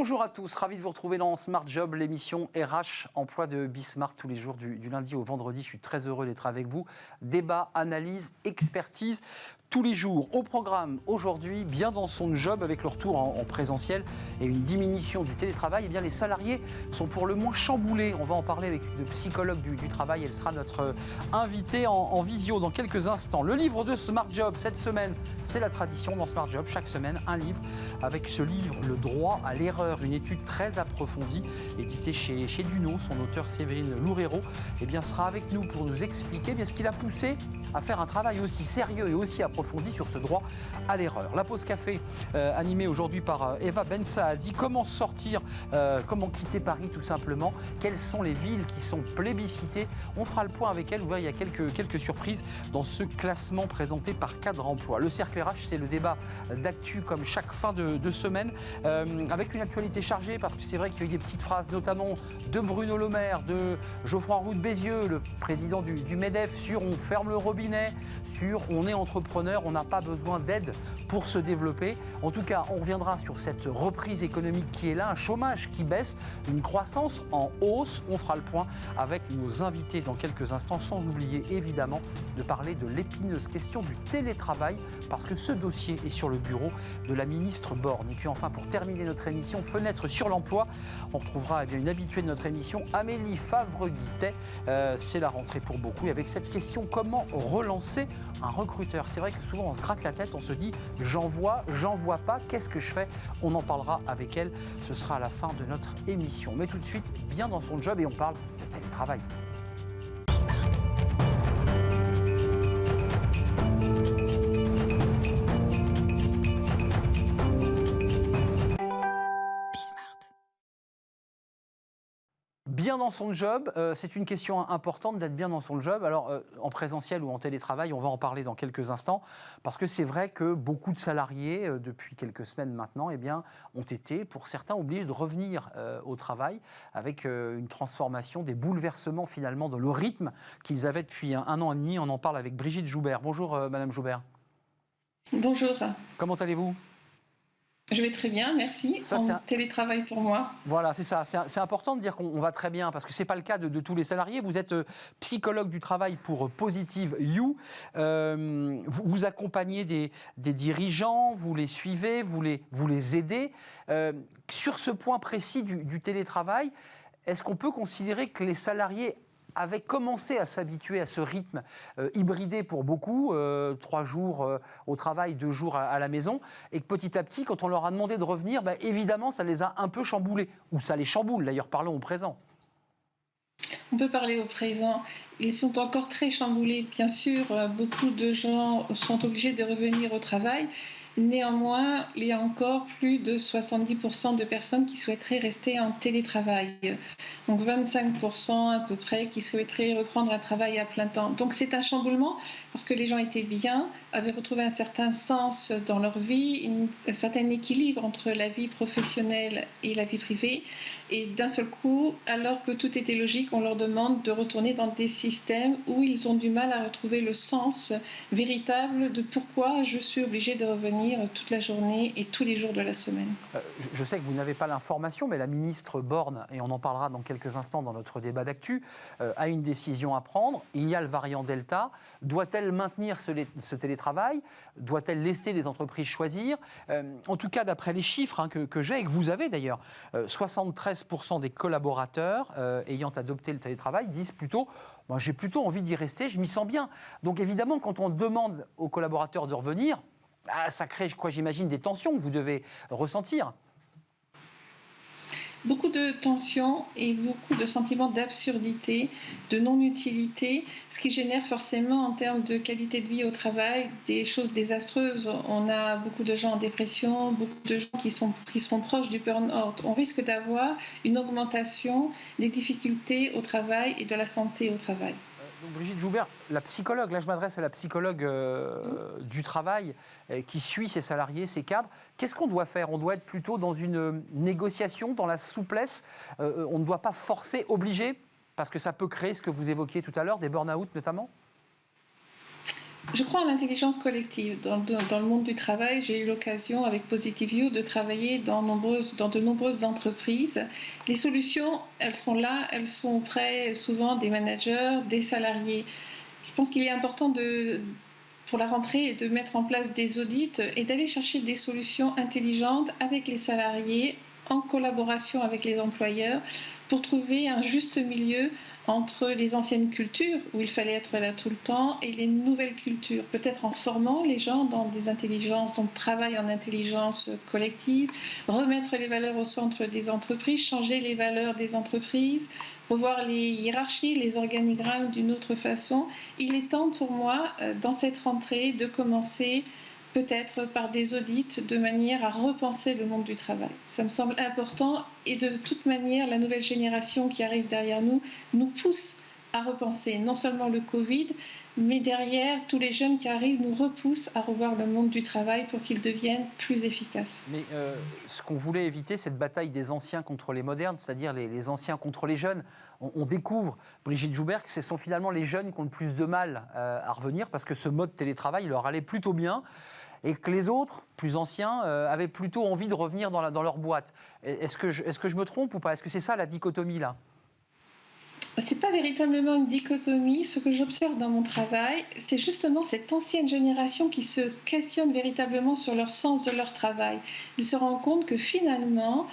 Bonjour à tous, ravi de vous retrouver dans Smart Job, l'émission RH Emploi de Bismart tous les jours du lundi au vendredi. Je suis très heureux d'être avec vous. Débat, analyse, expertise. Tous les jours, au programme, aujourd'hui, bien dans son job avec le retour en présentiel et une diminution du télétravail, eh bien les salariés sont pour le moins chamboulés. On va en parler avec le psychologue du travail, elle sera notre invitée en visio dans quelques instants. Le livre de Smart Job, cette semaine, c'est la tradition dans Smart Job, chaque semaine un livre avec ce livre, Le droit à l'erreur, une étude très approfondie, éditée chez Duno. Son auteur Séverine Loureiro eh bien, sera avec nous pour nous expliquer ce qu'il a poussé à faire un travail aussi sérieux et aussi approfondi sur ce droit à l'erreur. La pause café, animée aujourd'hui par Eva Ben Saadi. Comment sortir, comment quitter Paris tout simplement? Quelles sont les villes qui sont plébiscitées? On fera le point avec elle. Vous verrez, il y a quelques surprises dans ce classement présenté par Cadre Emploi. Le cercle RH, c'est le débat d'actu comme chaque fin de semaine, avec une actualité chargée parce que c'est vrai qu'il y a eu des petites phrases, notamment de Bruno Le Maire, de Geoffroy Roux de Bézieux, le président du MEDEF, sur on ferme le robinet, sur on est entrepreneur, on n'a pas besoin d'aide pour se développer. En tout cas, on reviendra sur cette reprise économique qui est là, un chômage qui baisse, une croissance en hausse. On fera le point avec nos invités dans quelques instants, sans oublier évidemment de parler de l'épineuse question du télétravail, parce que ce dossier est sur le bureau de la ministre Borne. Et puis enfin, pour terminer notre émission, fenêtre sur l'emploi, on retrouvera une habituée de notre émission, Amélie Favre-Guittet. C'est la rentrée pour beaucoup, et avec cette question, comment relancer un recruteur? C'est vrai que souvent on se gratte la tête, on se dit j'en vois pas, qu'est-ce que je fais? On en parlera avec elle, ce sera à la fin de notre émission. Mais tout de suite, bien dans son job, et on parle de télétravail. Bien dans son job, c'est une question importante d'être bien dans son job. Alors, en présentiel ou en télétravail, on va en parler dans quelques instants, parce que c'est vrai que beaucoup de salariés, depuis quelques semaines maintenant, eh bien, ont été, pour certains, obligés de revenir au travail, avec une transformation, des bouleversements finalement dans le rythme qu'ils avaient depuis un an et demi. On en parle avec Brigitte Joubert. Bonjour Madame Joubert. Bonjour. Comment allez-vous? Je vais très bien, merci. Télétravail pour moi. Voilà, c'est ça. C'est important de dire qu'on va très bien, parce que ce n'est pas le cas de tous les salariés. Vous êtes psychologue du travail pour Positive You. Vous accompagnez des dirigeants, vous les suivez, vous les aidez. Sur ce point précis du télétravail, est-ce qu'on peut considérer que les salariés avaient commencé à s'habituer à ce rythme hybridé pour beaucoup, 3 jours au travail, 2 jours à la maison, et que petit à petit, quand on leur a demandé de revenir, évidemment, ça les a un peu chamboulés, ou ça les chamboule, d'ailleurs, parlons au présent. On peut parler au présent. Ils sont encore très chamboulés. Bien sûr, beaucoup de gens sont obligés de revenir au travail. Néanmoins, il y a encore plus de 70% de personnes qui souhaiteraient rester en télétravail. Donc 25% à peu près qui souhaiteraient reprendre un travail à plein temps. Donc c'est un chamboulement parce que les gens étaient bien, avaient retrouvé un certain sens dans leur vie, un certain équilibre entre la vie professionnelle et la vie privée. Et d'un seul coup, alors que tout était logique, on leur demande de retourner dans des systèmes où ils ont du mal à retrouver le sens véritable de pourquoi je suis obligée de revenir toute la journée et tous les jours de la semaine. Je sais que vous n'avez pas l'information, mais la ministre Borne, et on en parlera dans quelques instants dans notre débat d'actu, a une décision à prendre. Il y a le variant Delta. Doit-elle maintenir ce télétravail? Doit-elle laisser les entreprises choisir? En tout cas, d'après les chiffres que j'ai, et que vous avez d'ailleurs, 73% des collaborateurs ayant adopté le télétravail disent plutôt « j'ai plutôt envie d'y rester, je m'y sens bien ». Donc évidemment, quand on demande aux collaborateurs de revenir, ça crée, j'imagine, des tensions que vous devez ressentir. Beaucoup de tensions et beaucoup de sentiments d'absurdité, de non-utilité, ce qui génère forcément en termes de qualité de vie au travail des choses désastreuses. On a beaucoup de gens en dépression, beaucoup de gens qui sont proches du burn-out. On risque d'avoir une augmentation des difficultés au travail et de la santé au travail. Donc Brigitte Joubert, la psychologue, là je m'adresse à la psychologue du travail qui suit ses salariés, ses cadres. Qu'est-ce qu'on doit faire? On doit être plutôt dans une négociation, dans la souplesse. On ne doit pas forcer, obliger, parce que ça peut créer ce que vous évoquiez tout à l'heure, des burn-out notamment. Je crois en l'intelligence collective. Dans le monde du travail, j'ai eu l'occasion avec Positive You de travailler dans de nombreuses entreprises. Les solutions, elles sont là, elles sont auprès souvent des managers, des salariés. Je pense qu'il est important pour la rentrée de mettre en place des audits et d'aller chercher des solutions intelligentes avec les salariés en collaboration avec les employeurs pour trouver un juste milieu entre les anciennes cultures où il fallait être là tout le temps et les nouvelles cultures, peut-être en formant les gens dans des intelligences, donc travail en intelligence collective, remettre les valeurs au centre des entreprises, changer les valeurs des entreprises, revoir les hiérarchies, les organigrammes d'une autre façon. Il est temps pour moi, dans cette rentrée, de commencer peut-être par des audits de manière à repenser le monde du travail. Ça me semble important et de toute manière, la nouvelle génération qui arrive derrière nous pousse à repenser non seulement le Covid, mais derrière, tous les jeunes qui arrivent nous repoussent à revoir le monde du travail pour qu'il devienne plus efficace. Mais ce qu'on voulait éviter, cette bataille des anciens contre les modernes, c'est-à-dire les anciens contre les jeunes. On découvre, Brigitte Joubert, que ce sont finalement les jeunes qui ont le plus de mal à revenir parce que ce mode télétravail leur allait plutôt bien et que les autres, plus anciens, avaient plutôt envie de revenir dans leur boîte. Est-ce que je me trompe ou pas? Est-ce que c'est ça la dichotomie là? C'est pas véritablement une dichotomie. Ce que j'observe dans mon travail, c'est justement cette ancienne génération qui se questionne véritablement sur leur sens de leur travail. Ils se rendent compte que finalement,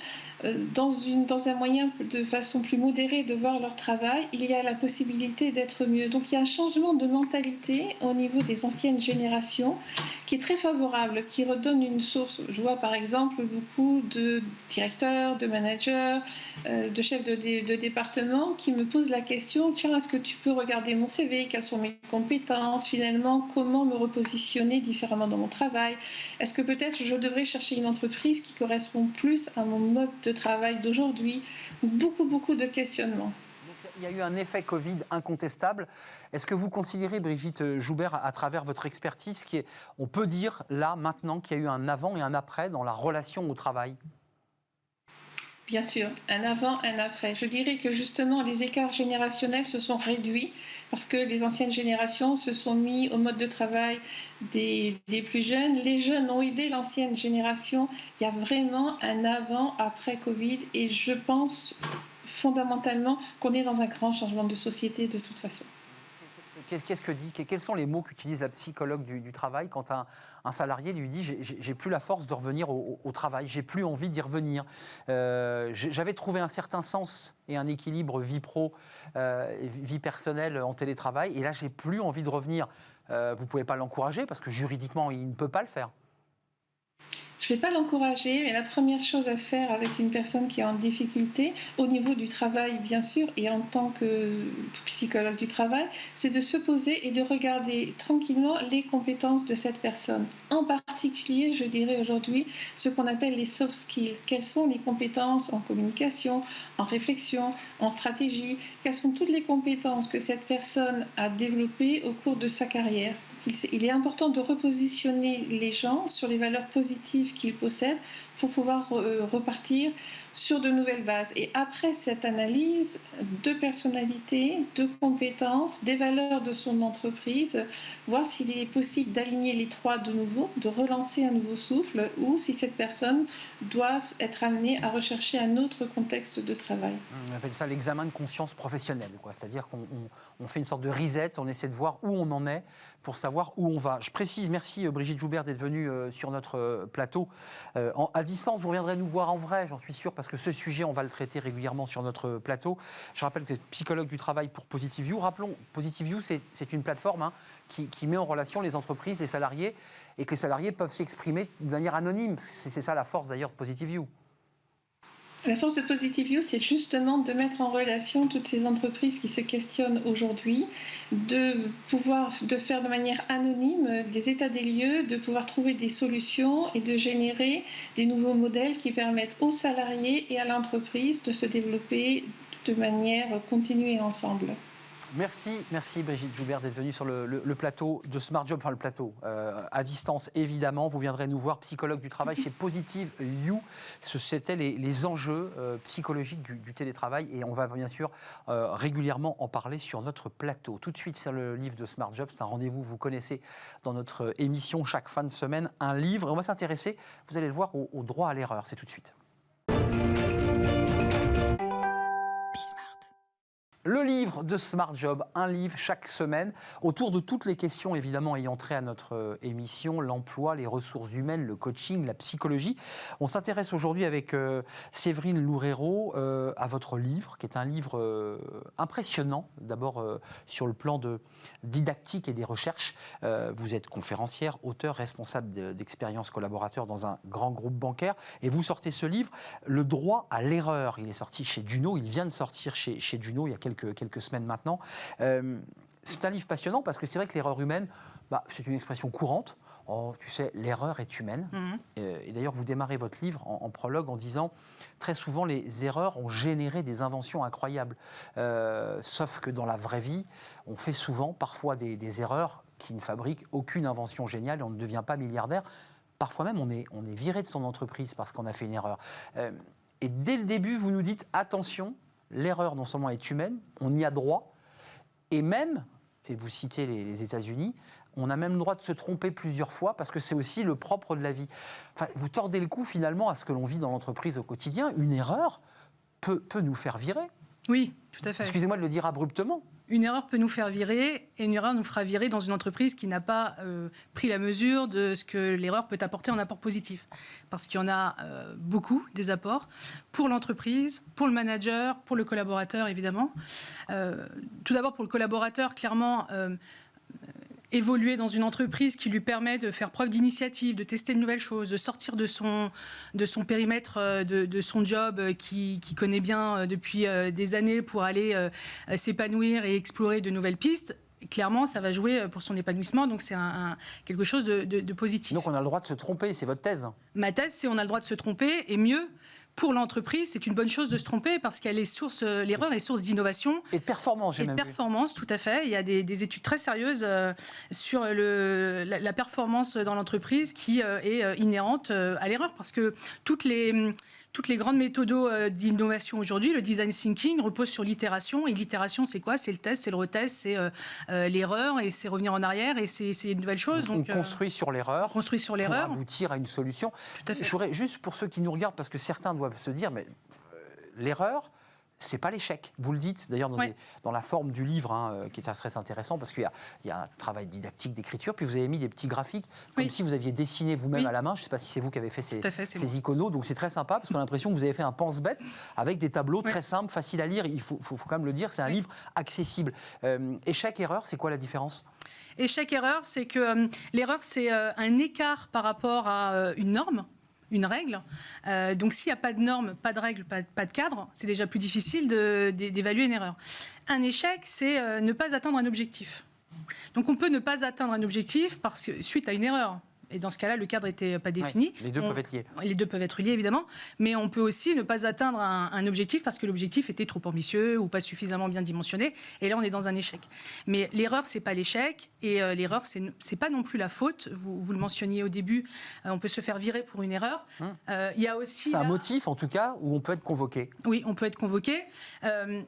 dans un moyen de façon plus modérée de voir leur travail, il y a la possibilité d'être mieux. Donc il y a un changement de mentalité au niveau des anciennes générations qui est très favorable, qui redonne une source. Je vois par exemple beaucoup de directeurs, de managers, de chefs de département qui me posent la question, tiens, est-ce que tu peux regarder mon CV, quelles sont mes compétences, finalement, comment me repositionner différemment dans mon travail? Est-ce que peut-être je devrais chercher une entreprise qui correspond plus à mon mode de travail d'aujourd'hui? Beaucoup de questionnements. Donc, il y a eu un effet Covid incontestable. Est-ce que vous considérez, Brigitte Joubert, à travers votre expertise, on peut dire là, maintenant, qu'il y a eu un avant et un après dans la relation au travail? Bien sûr, un avant, un après. Je dirais que justement, les écarts générationnels se sont réduits parce que les anciennes générations se sont mis au mode de travail des plus jeunes. Les jeunes ont aidé l'ancienne génération. Il y a vraiment un avant, après Covid et je pense fondamentalement qu'on est dans un grand changement de société de toute façon. Qu'est-ce que dit, quels sont les mots qu'utilise la psychologue du travail quand un salarié lui dit j'ai plus la force de revenir au travail, j'ai plus envie d'y revenir. J'avais trouvé un certain sens et un équilibre vie pro, vie personnelle en télétravail, et là j'ai plus envie de revenir. Vous pouvez pas l'encourager parce que juridiquement il ne peut pas le faire. Je ne vais pas l'encourager, mais la première chose à faire avec une personne qui est en difficulté, au niveau du travail bien sûr, et en tant que psychologue du travail, c'est de se poser et de regarder tranquillement les compétences de cette personne. En particulier, je dirais aujourd'hui, ce qu'on appelle les soft skills. Quelles sont les compétences en communication, en réflexion, en stratégie? Quelles sont toutes les compétences que cette personne a développées au cours de sa carrière? Il est important de repositionner les gens sur les valeurs positives qu'ils possèdent pour pouvoir repartir sur de nouvelles bases. Et après cette analyse de personnalité, de compétences, des valeurs de son entreprise, voir s'il est possible d'aligner les trois de nouveau, de relancer un nouveau souffle, ou si cette personne doit être amenée à rechercher un autre contexte de travail. On appelle ça l'examen de conscience professionnelle, quoi. C'est-à-dire qu'on fait une sorte de reset, on essaie de voir où on en est pour savoir où on va. Je précise, merci Brigitte Joubert d'être venue sur notre plateau. À distance, vous reviendrez nous voir en vrai, j'en suis sûr, parce que ce sujet, on va le traiter régulièrement sur notre plateau. Je rappelle que vous êtes psychologue du travail pour Positive You. Rappelons, Positive You, c'est une plateforme qui met en relation les entreprises, les salariés, et que les salariés peuvent s'exprimer de manière anonyme. C'est ça la force d'ailleurs de Positive You. La force de Positive You, c'est justement de mettre en relation toutes ces entreprises qui se questionnent aujourd'hui, de faire de manière anonyme des états des lieux, de pouvoir trouver des solutions et de générer des nouveaux modèles qui permettent aux salariés et à l'entreprise de se développer de manière continue et ensemble. Merci Brigitte Joubert d'être venue sur le plateau de Smart Job, enfin le plateau à distance évidemment. Vous viendrez nous voir, psychologue du travail chez Positive You. C'était les enjeux psychologiques du télétravail et on va bien sûr régulièrement en parler sur notre plateau. Tout de suite, c'est le livre de Smart Job. C'est un rendez-vous, vous connaissez dans notre émission chaque fin de semaine, un livre. On va s'intéresser, vous allez le voir, au droit à l'erreur. C'est tout de suite. Le livre de Smart Job, un livre chaque semaine, autour de toutes les questions évidemment ayant trait à notre émission, l'emploi, les ressources humaines, le coaching, la psychologie. On s'intéresse aujourd'hui avec Séverine Loureiro à votre livre, qui est un livre impressionnant, d'abord sur le plan didactique et des recherches. Vous êtes conférencière, auteur, responsable d'expérience collaborateur dans un grand groupe bancaire, et vous sortez ce livre, Le droit à l'erreur. Il est sorti chez Duno, il vient de sortir chez Duno il y a quelques semaines maintenant. C'est un livre passionnant parce que c'est vrai que l'erreur humaine, c'est une expression courante. Oh, tu sais, l'erreur est humaine. Et d'ailleurs, vous démarrez votre livre en prologue en disant très souvent les erreurs ont généré des inventions incroyables. Sauf que dans la vraie vie, on fait souvent, parfois, des erreurs qui ne fabriquent aucune invention géniale et on ne devient pas milliardaire. Parfois même, on est viré de son entreprise parce qu'on a fait une erreur. Et dès le début, vous nous dites attention. L'erreur, non seulement est humaine, on y a droit, et même, et vous citez les États-Unis, on a même le droit de se tromper plusieurs fois, parce que c'est aussi le propre de la vie. Enfin, vous tordez le cou finalement à ce que l'on vit dans l'entreprise au quotidien. Une erreur peut nous faire virer. Oui, tout à fait. Excusez-moi de le dire abruptement. Une erreur peut nous faire virer, et une erreur nous fera virer dans une entreprise qui n'a pas pris la mesure de ce que l'erreur peut apporter en apport positif. Parce qu'il y en a beaucoup, des apports, pour l'entreprise, pour le manager, pour le collaborateur, évidemment. Tout d'abord, pour le collaborateur, clairement, évoluer dans une entreprise qui lui permet de faire preuve d'initiative, de tester de nouvelles choses, de sortir de son périmètre, de son job qu'il connaît bien depuis des années pour aller s'épanouir et explorer de nouvelles pistes. Et clairement, ça va jouer pour son épanouissement, donc c'est quelque chose de positif. Donc on a le droit de se tromper, c'est votre thèse. Ma thèse, c'est on a le droit de se tromper, et mieux, pour l'entreprise, c'est une bonne chose de se tromper parce qu'elle est source, l'erreur est source d'innovation. Et de performance, j'ai même vu. Et de performance, tout à fait. Il y a des études très sérieuses sur la performance dans l'entreprise qui est inhérente à l'erreur parce que toutes les grandes méthodes d'innovation aujourd'hui, le design thinking repose sur l'itération. Et l'itération, c'est quoi? C'est le test, c'est le retest, c'est l'erreur et c'est revenir en arrière et c'est une nouvelle chose. Donc, on construit sur l'erreur. Construit sur l'erreur. Pour aboutir à une solution. Tout à fait. Je voudrais juste pour ceux qui nous regardent, parce que certains doivent se dire, mais l'erreur, c'est pas l'échec. Vous le dites d'ailleurs dans la forme du livre, qui est très intéressant parce qu'il y a un travail didactique d'écriture, puis vous avez mis des petits graphiques comme si vous aviez dessiné vous-même à la main. Je ne sais pas si c'est vous qui avez fait ces iconos, donc c'est très sympa parce qu'on a l'impression que vous avez fait un pense-bête avec des tableaux très simples, faciles à lire. Il faut quand même le dire, c'est un livre accessible. Échec-erreur, c'est quoi la différence? Échec-erreur, c'est que l'erreur, c'est un écart par rapport à une norme. Une règle. Donc, s'il n'y a pas de norme, pas de règle, pas de cadre, c'est déjà plus difficile d'évaluer une erreur. Un échec, c'est ne pas atteindre un objectif. Donc, on peut ne pas atteindre un objectif suite à une erreur. Et dans ce cas-là, le cadre n'était pas défini. Ouais, les deux peuvent être liés. Les deux peuvent être liés, évidemment. Mais on peut aussi ne pas atteindre un objectif parce que l'objectif était trop ambitieux ou pas suffisamment bien dimensionné. Et là, on est dans un échec. Mais l'erreur, ce n'est pas l'échec. Et l'erreur, ce n'est pas non plus la faute. Vous le mentionniez au début, on peut se faire virer pour une erreur. Il y a aussi... C'est un motif, en tout cas, où on peut être convoqué. Oui, on peut être convoqué.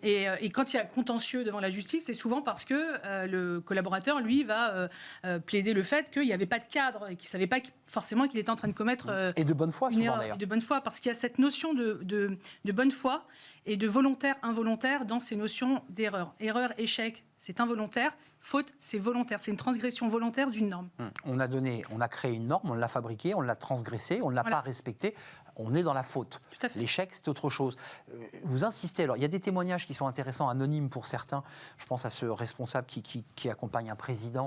Et quand il y a contentieux devant la justice, c'est souvent parce que le collaborateur, lui, va plaider le fait qu'il n'y avait pas de cadre et qu'il ne savait pas forcément qu'il était en train de commettre et de bonne foi, une erreur. Et de bonne foi, parce qu'il y a cette notion de bonne foi et de volontaire-involontaire dans ces notions d'erreur. Erreur, échec, c'est involontaire. Faute, c'est volontaire. C'est une transgression volontaire d'une norme. On a créé une norme, on l'a fabriquée, on l'a transgressée, on ne l'a pas respectée. On est dans la faute. L'échec, c'est autre chose. Vous insistez. Alors, il y a des témoignages qui sont intéressants, anonymes pour certains. Je pense à ce responsable qui accompagne un président,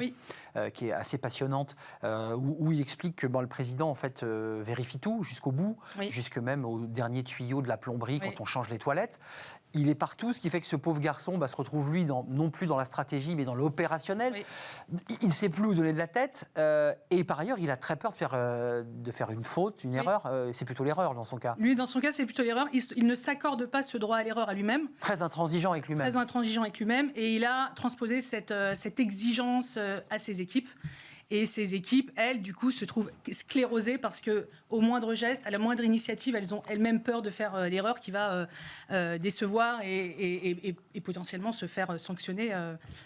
qui est assez passionnante, où il explique que le président, en fait, vérifie tout jusqu'au bout, jusque même au dernier tuyau de la plomberie quand on change les toilettes. Il est partout, ce qui fait que ce pauvre garçon se retrouve, lui, non plus dans la stratégie, mais dans l'opérationnel. Oui. Il ne sait plus où donner de la tête. Et par ailleurs, il a très peur de faire une faute, une erreur. C'est plutôt l'erreur dans son cas. Lui, dans son cas, c'est plutôt l'erreur. Il ne s'accorde pas ce droit à l'erreur à lui-même. Très intransigeant avec lui-même. Très intransigeant avec lui-même. Et il a transposé cette exigence à ses équipes. Et ces équipes, elles, du coup, se trouvent sclérosées parce qu'au moindre geste, à la moindre initiative, elles ont elles-mêmes peur de faire l'erreur qui va décevoir et potentiellement se faire sanctionner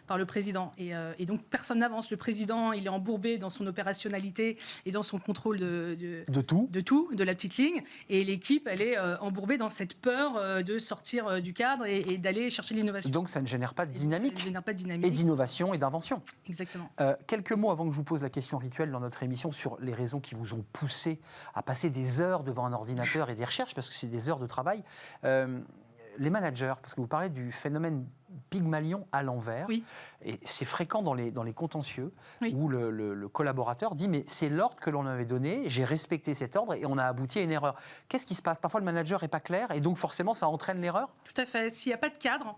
par le président. Et donc, personne n'avance. Le président, il est embourbé dans son opérationnalité et dans son contrôle de tout, de la petite ligne. Et l'équipe, elle est embourbée dans cette peur de sortir du cadre et d'aller chercher l'innovation. Donc, ça ne génère pas de dynamique. Ça ne génère pas de dynamique. Et d'innovation et d'invention. Exactement. Quelques mots avant que je vous pose la question rituelle dans notre émission sur les raisons qui vous ont poussé à passer des heures devant un ordinateur et des recherches, parce que c'est des heures de travail. Les managers, parce que vous parlez du phénomène Pygmalion à l'envers, oui. Et c'est fréquent dans les contentieux, oui. où le collaborateur dit « mais c'est l'ordre que l'on avait donné, j'ai respecté cet ordre et on a abouti à une erreur ». Qu'est-ce qui se passe? Parfois le manager n'est pas clair et donc forcément ça entraîne l'erreur? Tout à fait. S'il n'y a pas de cadre,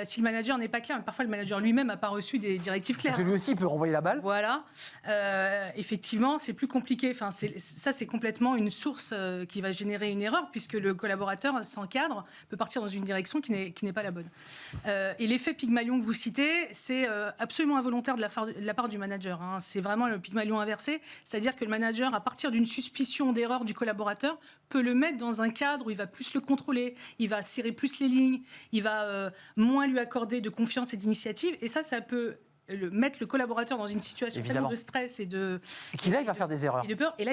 si le manager n'est pas clair, mais parfois le manager lui-même n'a pas reçu des directives claires. Parce que lui aussi peut renvoyer la balle. Voilà. Effectivement, c'est plus compliqué. Enfin, ça, c'est complètement une source qui va générer une erreur, puisque le collaborateur, sans cadre, peut partir dans une direction qui n'est pas la bonne. Et l'effet Pygmalion que vous citez, c'est absolument involontaire de la part du manager. Hein. C'est vraiment le Pygmalion inversé, c'est-à-dire que le manager, à partir d'une suspicion d'erreur du collaborateur, peut le mettre dans un cadre où il va plus le contrôler, il va serrer plus les lignes, il va moins lui accorder de confiance et d'initiative. Et ça peut mettre le collaborateur dans une situation tellement de stress et de... Et qu'il là, il va faire des erreurs. Et de peur. Et là,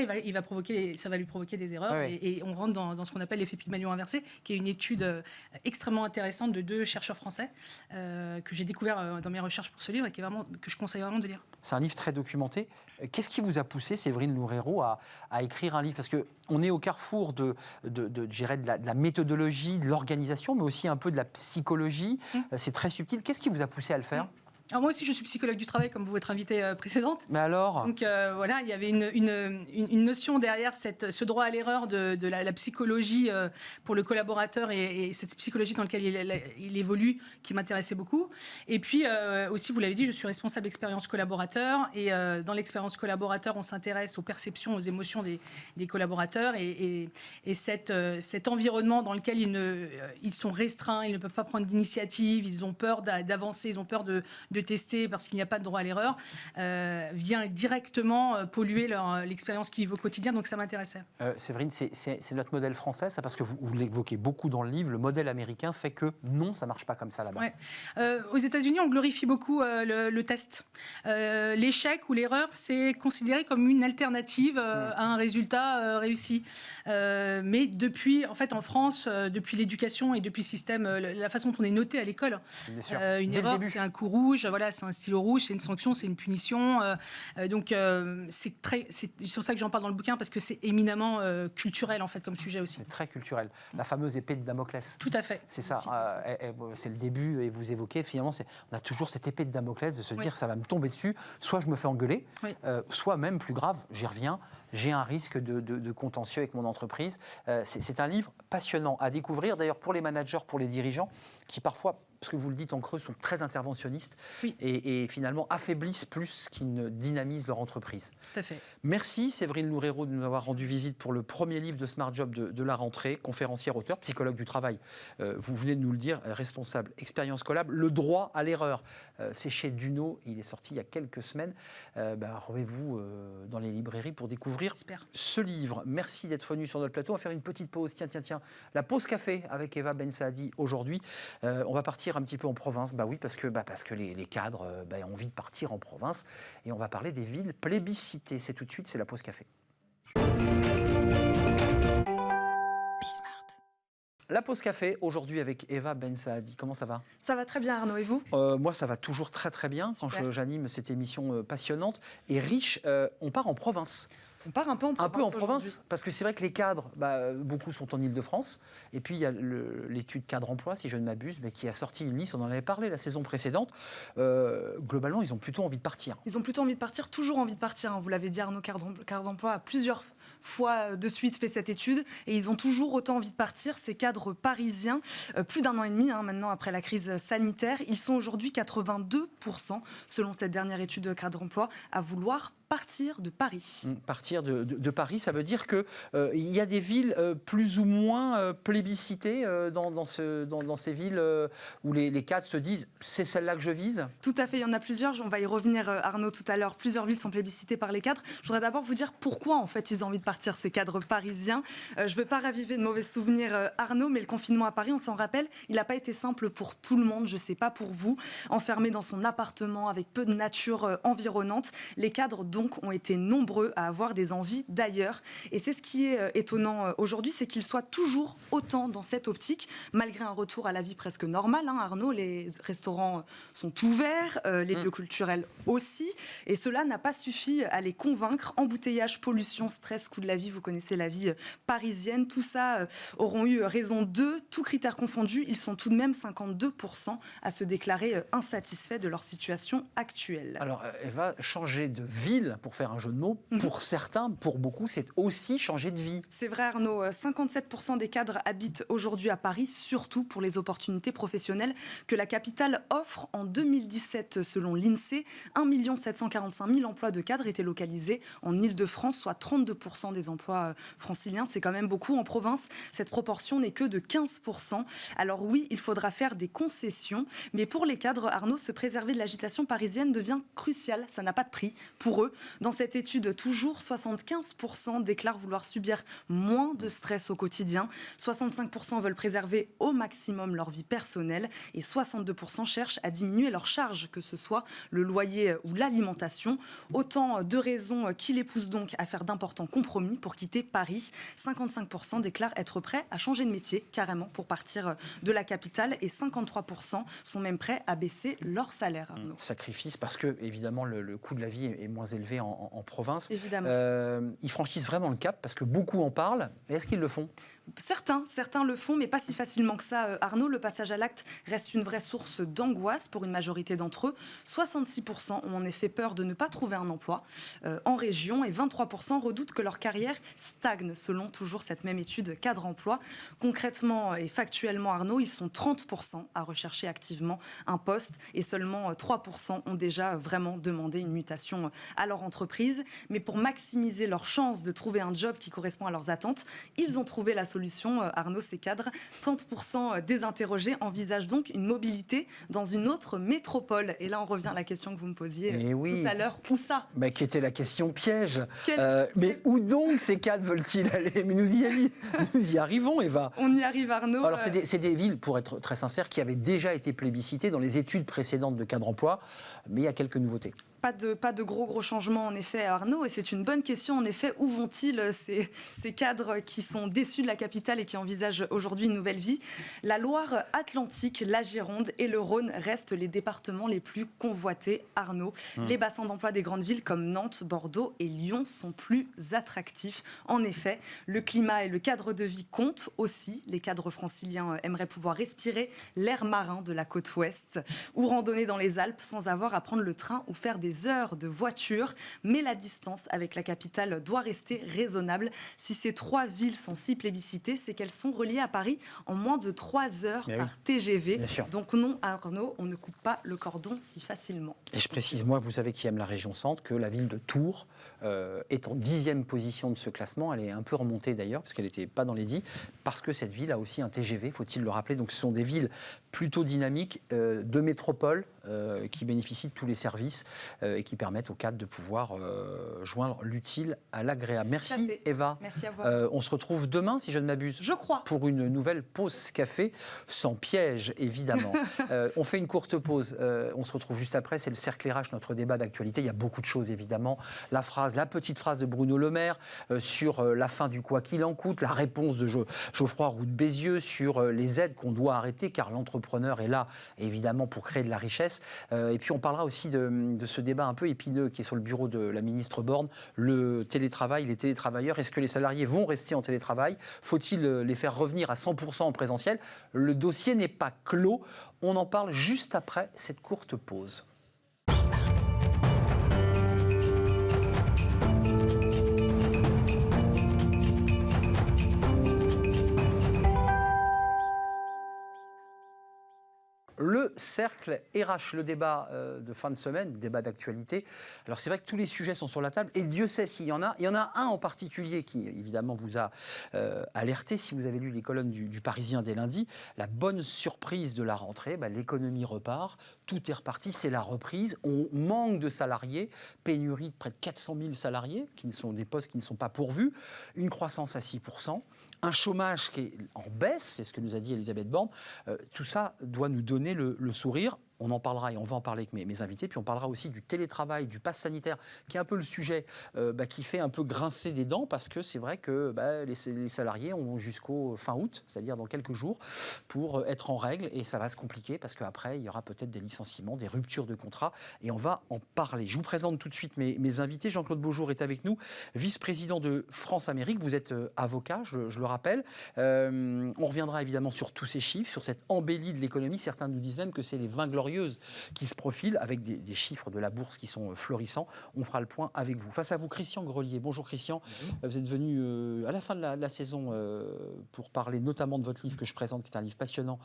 ça va lui provoquer des erreurs. Oui. Et on rentre dans ce qu'on appelle l'effet Pygmalion inversé, qui est une étude extrêmement intéressante de 2 chercheurs français que j'ai découvert dans mes recherches pour ce livre et que je conseille vraiment de lire. C'est un livre très documenté. Qu'est-ce qui vous a poussé, Séverine Loureiro, à écrire un livre? Parce qu'on est au carrefour de la méthodologie, de l'organisation, mais aussi un peu de la psychologie. C'est très subtil. Qu'est-ce qui vous a poussé à le faire? Alors moi aussi, je suis psychologue du travail, comme votre invitée précédente. Mais alors? Donc voilà, il y avait une notion derrière ce droit à l'erreur de la psychologie pour le collaborateur et cette psychologie dans laquelle il évolue qui m'intéressait beaucoup. Et puis aussi, vous l'avez dit, je suis responsable d'expérience collaborateur. Et dans l'expérience collaborateur, on s'intéresse aux perceptions, aux émotions des collaborateurs. Et cet environnement dans lequel ils sont restreints, ils ne peuvent pas prendre d'initiative, ils ont peur d'avancer, ils ont peur de tester parce qu'il n'y a pas de droit à l'erreur, vient directement polluer l'expérience qu'ils vivent au quotidien. Donc ça m'intéressait. Séverine, c'est notre modèle français, ça, parce que vous l'évoquez beaucoup dans le livre. Le modèle américain fait que non, ça ne marche pas comme ça là-bas. Ouais. Aux États-Unis, on glorifie beaucoup le test. L'échec ou l'erreur, c'est considéré comme une alternative à un résultat réussi. Mais depuis, en fait, en France, depuis l'éducation et depuis le système, la façon dont on est noté à l'école, une erreur, c'est un coup rouge. Voilà, c'est un stylo rouge, c'est une sanction, c'est une punition. Donc, c'est sur ça que j'en parle dans le bouquin, parce que c'est éminemment culturel, en fait, comme sujet aussi. C'est très culturel. La fameuse épée de Damoclès. Tout à fait. C'est ça. C'est le début, et vous évoquez, finalement, on a toujours cette épée de Damoclès de se dire, ça va me tomber dessus, soit je me fais engueuler, soit même, plus grave, j'y reviens, j'ai un risque de contentieux avec mon entreprise. C'est un livre passionnant à découvrir, d'ailleurs, pour les managers, pour les dirigeants, qui parfois, parce que vous le dites en creux, sont très interventionnistes et finalement affaiblissent plus qu'ils ne dynamisent leur entreprise. Tout à fait. Merci Séverine Loureiro de nous avoir rendu visite pour le premier livre de Smart Job de la rentrée, conférencière, auteur, psychologue du travail. Vous venez de nous le dire, responsable, expérience collab, le droit à l'erreur. C'est chez Duno, il est sorti il y a quelques semaines. Rendez-vous dans les librairies pour découvrir ce livre. Merci d'être venu sur notre plateau. On va faire une petite pause. Tiens. La pause café avec Eva Ben Saadi aujourd'hui. On va partir un petit peu en province. Bah oui, parce que les cadres ont envie de partir en province. Et on va parler des villes plébiscitées. C'est tout de suite, c'est la pause café. La pause café, aujourd'hui avec Eva Ben Saadi. Comment ça va? Ça va très bien, Arnaud, et vous? Moi, ça va toujours très très bien. Super. Quand j'anime cette émission passionnante et riche. On part en province. On part un peu en province. Un peu en province, parce que c'est vrai que les cadres, beaucoup sont en Île-de-France. Et puis, il y a l'étude cadre-emploi, si je ne m'abuse, mais qui a sorti une liste, on en avait parlé la saison précédente. Globalement, ils ont plutôt envie de partir. Ils ont plutôt envie de partir, toujours envie de partir. Hein. Vous l'avez dit, Arnaud, cadre d'emploi a plusieurs fois de suite fait cette étude et ils ont toujours autant envie de partir. Ces cadres parisiens, plus d'1 an et demi maintenant après la crise sanitaire, ils sont aujourd'hui 82%, selon cette dernière étude de Cadre Emploi, à vouloir partir de Paris. Partir de Paris, ça veut dire qu'il y a des villes plus ou moins plébiscitées dans ces villes où les cadres se disent « c'est celle-là que je vise ». Tout à fait, il y en a plusieurs. On va y revenir, Arnaud, tout à l'heure. Plusieurs villes sont plébiscitées par les cadres. Je voudrais d'abord vous dire pourquoi, en fait, ils ont envie de partir, ces cadres parisiens. Je ne veux pas raviver de mauvais souvenirs, Arnaud, mais le confinement à Paris, on s'en rappelle, il n'a pas été simple pour tout le monde. Je ne sais pas pour vous. Enfermé dans son appartement avec peu de nature environnante, les cadres, donc, ont été nombreux à avoir des envies d'ailleurs. Et c'est ce qui est étonnant aujourd'hui, c'est qu'ils soient toujours autant dans cette optique, malgré un retour à la vie presque normale. Arnaud, les restaurants sont ouverts, les lieux culturels aussi. Et cela n'a pas suffi à les convaincre. Embouteillage, pollution, stress, coût de la vie, vous connaissez la vie parisienne. Tout ça auront eu raison d'eux. Tous critères confondus, ils sont tout de même 52% à se déclarer insatisfaits de leur situation actuelle. Alors, Eva, changer de ville, pour faire un jeu de mots, pour certains, pour beaucoup, c'est aussi changer de vie. C'est vrai, Arnaud. 57% des cadres habitent aujourd'hui à Paris, surtout pour les opportunités professionnelles que la capitale offre. En 2017, selon l'INSEE, 1 745 000 emplois de cadres étaient localisés en Île-de-France, soit 32% des emplois franciliens. C'est quand même beaucoup. En province, cette proportion n'est que de 15%. Alors oui, il faudra faire des concessions, mais pour les cadres, Arnaud, se préserver de l'agitation parisienne devient crucial. Ça n'a pas de prix pour eux. Dans cette étude, toujours 75% déclarent vouloir subir moins de stress au quotidien, 65% veulent préserver au maximum leur vie personnelle et 62% cherchent à diminuer leurs charges, que ce soit le loyer ou l'alimentation. Autant de raisons qui les poussent donc à faire d'importants compromis pour quitter Paris. 55% déclarent être prêts à changer de métier carrément pour partir de la capitale et 53% sont même prêts à baisser leur salaire. Arnaud. Sacrifice parce que, évidemment, le coût de la vie est moins élevé en province. Évidemment. Ils franchissent vraiment le cap parce que beaucoup en parlent. Est-ce qu'ils le font ? Certains le font, mais pas si facilement que ça. Arnaud, le passage à l'acte reste une vraie source d'angoisse pour une majorité d'entre eux. 66% ont en effet peur de ne pas trouver un emploi en région et 23% redoutent que leur carrière stagne, selon toujours cette même étude Cadre Emploi. Concrètement et factuellement, Arnaud, ils sont 30% à rechercher activement un poste et seulement 3% ont déjà vraiment demandé une mutation à leur entreprise. Mais pour maximiser leurs chances de trouver un job qui correspond à leurs attentes, ils ont trouvé la solution, Arnaud, ces cadres. 30% des interrogés envisagent donc une mobilité dans une autre métropole. Et là, on revient à la question que vous me posiez tout à l'heure. Où ça ? Qui était la question piège. Mais où donc ces cadres veulent-ils aller ? Mais nous y arrivons, Eva. On y arrive, Arnaud. Alors, c'est des villes, pour être très sincère, qui avaient déjà été plébiscitées dans les études précédentes de Cadre Emploi, mais il y a quelques nouveautés. Pas de gros changements, en effet, Arnaud. Et c'est une bonne question, en effet. Où vont-ils, ces cadres qui sont déçus de la capitale et qui envisagent aujourd'hui une nouvelle vie ? La Loire-Atlantique, la Gironde et le Rhône restent les départements les plus convoités, Arnaud. Les bassins d'emploi des grandes villes comme Nantes, Bordeaux et Lyon sont plus attractifs. En effet, le climat et le cadre de vie comptent aussi. Les cadres franciliens aimeraient pouvoir respirer l'air marin de la côte ouest ou randonner dans les Alpes sans avoir à prendre le train ou faire des heures de voiture, mais la distance avec la capitale doit rester raisonnable. Si ces 3 villes sont si plébiscitées, c'est qu'elles sont reliées à Paris en moins de 3 heures par TGV. Donc non, Arnaud, on ne coupe pas le cordon si facilement. Et je précise, moi, vous savez qui aime la région centre, que la ville de Tours est en 10e position de ce classement. Elle est un peu remontée d'ailleurs, parce qu'elle n'était pas dans les 10, parce que cette ville a aussi un TGV, faut-il le rappeler. Donc ce sont des villes plutôt dynamiques de métropole qui bénéficient de tous les services et qui permettent aux cadres de pouvoir joindre l'utile à l'agréable. Merci Eva. Merci à vous. On se retrouve demain, si je ne m'abuse. Je crois. Pour une nouvelle pause café, sans piège évidemment. On fait une courte pause. On se retrouve juste après. C'est le cercle RH, notre débat d'actualité. Il y a beaucoup de choses évidemment. La petite phrase de Bruno Le Maire sur la fin du quoi qu'il en coûte, la réponse de Geoffroy Roux de Bézieux sur les aides qu'on doit arrêter car l'entrepreneur est là évidemment pour créer de la richesse. Et puis on parlera aussi de ce débat un peu épineux qui est sur le bureau de la ministre Borne, le télétravail, les télétravailleurs. Est-ce que les salariés vont rester en télétravail ? Faut-il les faire revenir à 100% en présentiel ? Le dossier n'est pas clos. On en parle juste après cette courte pause. Le cercle RH, le débat de fin de semaine, débat d'actualité. Alors c'est vrai que tous les sujets sont sur la table et Dieu sait s'il y en a. Il y en a un en particulier qui évidemment vous a alerté si vous avez lu les colonnes du Parisien dès lundi. La bonne surprise de la rentrée, l'économie repart, tout est reparti, c'est la reprise. On manque de salariés, pénurie de près de 400 000 salariés, qui sont des postes qui ne sont pas pourvus, une croissance à 6%. Un chômage qui est en baisse, c'est ce que nous a dit Elisabeth Borne. Tout ça doit nous donner le sourire. On en parlera et on va en parler avec mes invités. Puis on parlera aussi du télétravail, du pass sanitaire, qui est un peu le sujet qui fait un peu grincer des dents parce que c'est vrai que les salariés ont jusqu'au fin août, c'est-à-dire dans quelques jours, pour être en règle. Et ça va se compliquer parce qu'après, il y aura peut-être des licenciements, des ruptures de contrat. Et on va en parler. Je vous présente tout de suite mes invités. Jean-Claude Beaujour est avec nous, vice-président de France-Amérique. Vous êtes avocat, je le rappelle. On reviendra évidemment sur tous ces chiffres, sur cette embellie de l'économie. Certains nous disent même que c'est les 20 glorieuses qui se profilent avec des chiffres de la bourse qui sont florissants. On fera le point avec vous. Face à vous, Christian Grelier. Bonjour Christian. Vous êtes venu à la fin de la saison pour parler notamment de votre livre que je présente, qui est un livre passionnant,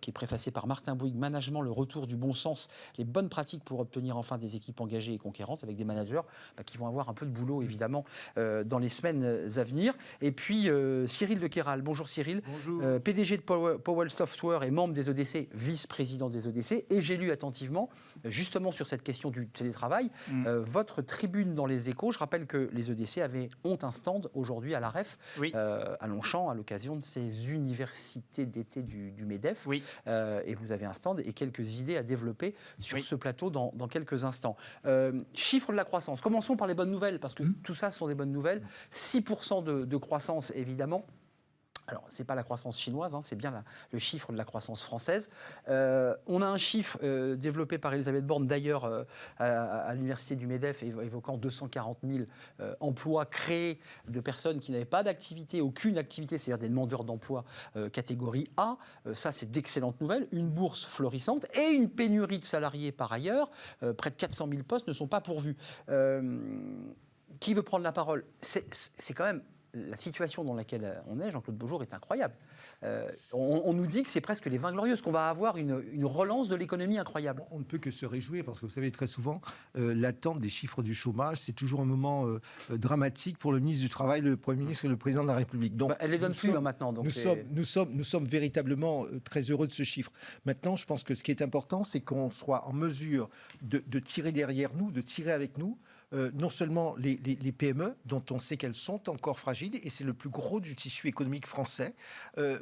qui est préfacé par Martin Bouygues, Management, le retour du bon sens, les bonnes pratiques pour obtenir enfin des équipes engagées et conquérantes, avec des managers qui vont avoir un peu de boulot évidemment dans les semaines à venir. Et puis Cyril de Kéral. Bonjour Cyril. Bonjour. PDG de Powell Software et membre des EDC, vice-président des EDC. Et j'ai lu attentivement, justement sur cette question du télétravail, votre tribune dans les Échos. Je rappelle que les EDC ont un stand aujourd'hui à la REF, à Longchamp, à l'occasion de ces universités d'été du MEDEF. Oui. Et vous avez un stand et quelques idées à développer sur ce plateau dans quelques instants. Chiffre de la croissance. Commençons par les bonnes nouvelles, parce que tout ça sont des bonnes nouvelles. 6% de croissance, évidemment. Alors, ce n'est pas la croissance chinoise, c'est bien le chiffre de la croissance française. On a un chiffre développé par Elisabeth Borne, d'ailleurs, à l'université du MEDEF, évoquant 240 000 emplois créés de personnes qui n'avaient pas d'activité, aucune activité, c'est-à-dire des demandeurs d'emploi catégorie A. Ça, c'est d'excellentes nouvelles. Une bourse florissante et une pénurie de salariés par ailleurs. Près de 400 000 postes ne sont pas pourvus. Qui veut prendre la parole ? C'est quand même... La situation dans laquelle on est, Jean-Claude Beaujour, est incroyable. On nous dit que c'est presque les 20 glorieuses, qu'on va avoir une relance de l'économie incroyable. On ne peut que se réjouir, parce que vous savez, très souvent, l'attente des chiffres du chômage, c'est toujours un moment dramatique pour le ministre du Travail, le Premier ministre et le Président de la République. Donc, elle les donne plus maintenant. Donc nous sommes véritablement très heureux de ce chiffre. Maintenant, je pense que ce qui est important, c'est qu'on soit en mesure de tirer derrière nous, de tirer avec nous, non seulement les PME, dont on sait qu'elles sont encore fragiles, et c'est le plus gros du tissu économique français,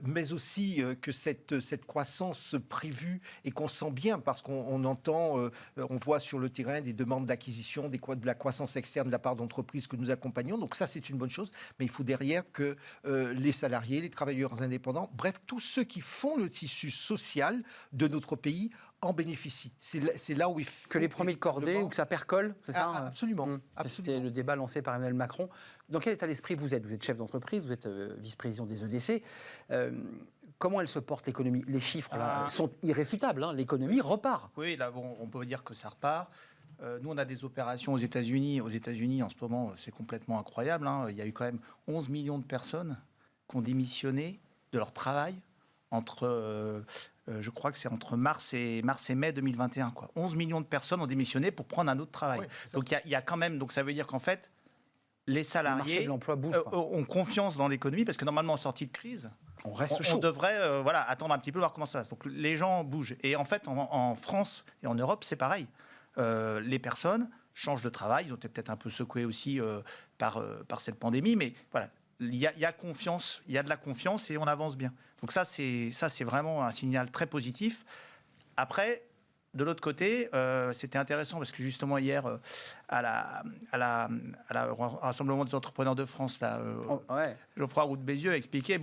mais aussi que cette croissance prévue, et qu'on sent bien, parce qu'on entend, on voit sur le terrain des demandes d'acquisition, de la croissance externe de la part d'entreprises que nous accompagnons. Donc ça, c'est une bonne chose, mais il faut derrière que les salariés, les travailleurs indépendants, bref, tous ceux qui font le tissu social de notre pays en bénéficient. C'est là où il faut... Que les premiers de cordée ou que ça percole, c'est ça ? Absolument. C'était le débat lancé par Emmanuel Macron. Dans quel état d'esprit vous êtes ? Vous êtes chef d'entreprise, vous êtes vice-président des EDC. Comment elle se porte, l'économie ? Les chiffres là, sont irréfutables, l'économie repart. Oui, là, on peut dire que ça repart. Nous, on a des opérations aux États-Unis. Aux États-Unis, en ce moment, c'est complètement incroyable. Il y a eu quand même 11 millions de personnes qui ont démissionné de leur travail entre... je crois que c'est entre mars et mai 2021. 11 millions de personnes ont démissionné pour prendre un autre travail. Oui, donc il y a quand même, donc ça veut dire qu'en fait, les salariés ont confiance dans l'économie, parce que normalement en sortie de crise, on devrait attendre un petit peu, voir comment ça va. Donc les gens bougent. Et en fait, en France et en Europe, c'est pareil. Les personnes changent de travail. Ils ont été peut-être un peu secoués aussi par cette pandémie, mais voilà. Il y a confiance, il y a de la confiance et on avance bien. Donc ça, c'est vraiment un signal très positif. Après, de l'autre côté, c'était intéressant parce que justement hier, à au Rassemblement des entrepreneurs de France, là, Geoffroy Roux de Bézieux a expliqué,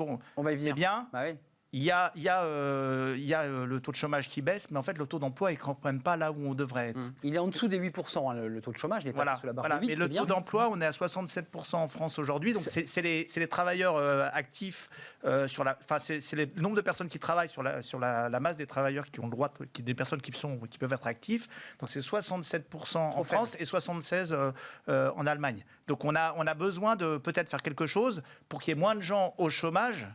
c'est bien. Bah oui. Il y a le taux de chômage qui baisse, mais en fait, le taux d'emploi n'est quand même pas là où on devrait être. Il est en dessous des 8%, le taux de chômage, il est passé sous la barre de 8%. Mais le taux d'emploi, on est à 67% en France aujourd'hui. Donc, c'est les travailleurs actifs, c'est le nombre de personnes qui travaillent sur la masse des travailleurs qui ont le droit, des personnes qui peuvent être actifs. Donc, c'est 67% en France et 76% en Allemagne. Donc, on a besoin de peut-être faire quelque chose pour qu'il y ait moins de gens au chômage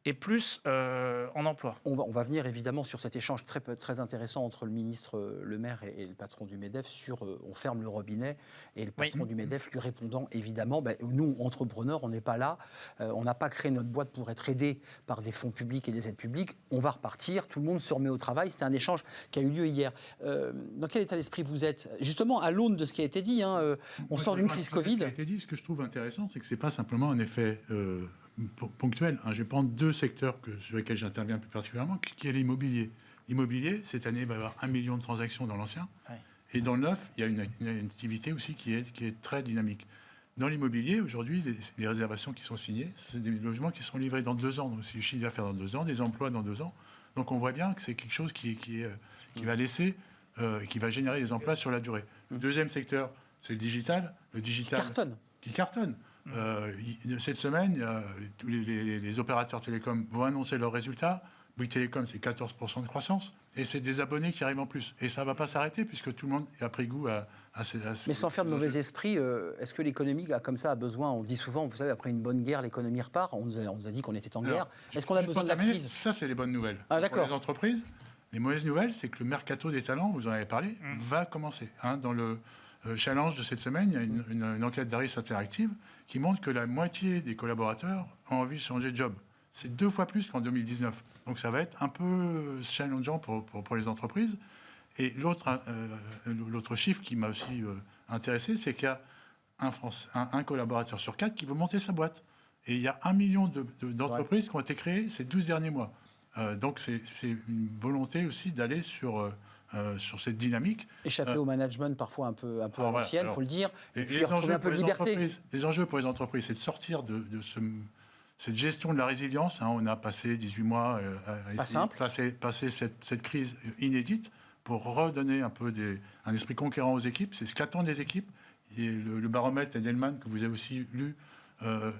et plus en emploi. On va venir évidemment sur cet échange très intéressant entre le ministre Le Maire et le patron du MEDEF sur on ferme le robinet, et le patron du MEDEF lui répondant évidemment nous, entrepreneurs, on n'est pas là, on n'a pas créé notre boîte pour être aidés par des fonds publics et des aides publiques, on va repartir, tout le monde se remet au travail. C'était un échange qui a eu lieu hier. Dans quel état d'esprit vous êtes ? Justement, à l'aune de ce qui a été dit, on sort d'une crise Covid. Ce qui a été dit, ce que je trouve intéressant, c'est que ce n'est pas simplement un effet ponctuel. Je vais prendre deux secteurs sur lesquels j'interviens plus particulièrement, qui est l'immobilier. L'immobilier, cette année, il va y avoir 1 million de transactions dans l'ancien. Ouais. Et dans le neuf, il y a une activité aussi qui est très dynamique. Dans l'immobilier, aujourd'hui, les réservations qui sont signées, c'est des logements qui seront livrés dans 2 ans. Donc, c'est le chiffre d'affaires dans 2 ans, des emplois dans 2 ans. Donc, on voit bien que c'est quelque chose qui va laisser, qui va générer des emplois sur la durée. Le deuxième secteur, c'est le digital. Le digital qui cartonne. Cette semaine, tous les opérateurs télécoms vont annoncer leurs résultats. Bouygues Télécom, c'est 14% de croissance. Et c'est des abonnés qui arrivent en plus. Et ça ne va pas s'arrêter puisque tout le monde a pris goût à ces... Mais sans faire de mauvais esprit, est-ce que l'économie a besoin, on dit souvent, vous savez, après une bonne guerre, l'économie repart. On nous a dit qu'on était en guerre. Est-ce qu'on a besoin de la crise ? Ça, c'est les bonnes nouvelles. D'accord. Pour les entreprises, les mauvaises nouvelles, c'est que le mercato des talents, vous en avez parlé, va commencer. Dans le challenge de cette semaine, il y a une enquête d'Harris Interactive qui montre que la moitié des collaborateurs ont envie de changer de job. C'est 2 fois plus qu'en 2019. Donc ça va être un peu challengeant pour les entreprises. Et l'autre chiffre qui m'a aussi intéressé, c'est qu'il y a un collaborateur sur 4 qui veut monter sa boîte. Et il y a 1 million d'entreprises qui ont été créées ces 12 derniers mois. Donc c'est une volonté aussi d'aller sur cette dynamique. Échapper au management parfois un peu à l'ancienne, il faut le dire. Et puis retrouver un peu de liberté. Les enjeux pour les entreprises, c'est de sortir de cette gestion de la résilience. On a passé 18 mois à passer cette crise inédite pour redonner un peu un esprit conquérant aux équipes. C'est ce qu'attendent les équipes. Et le baromètre Edelman, que vous avez aussi lu,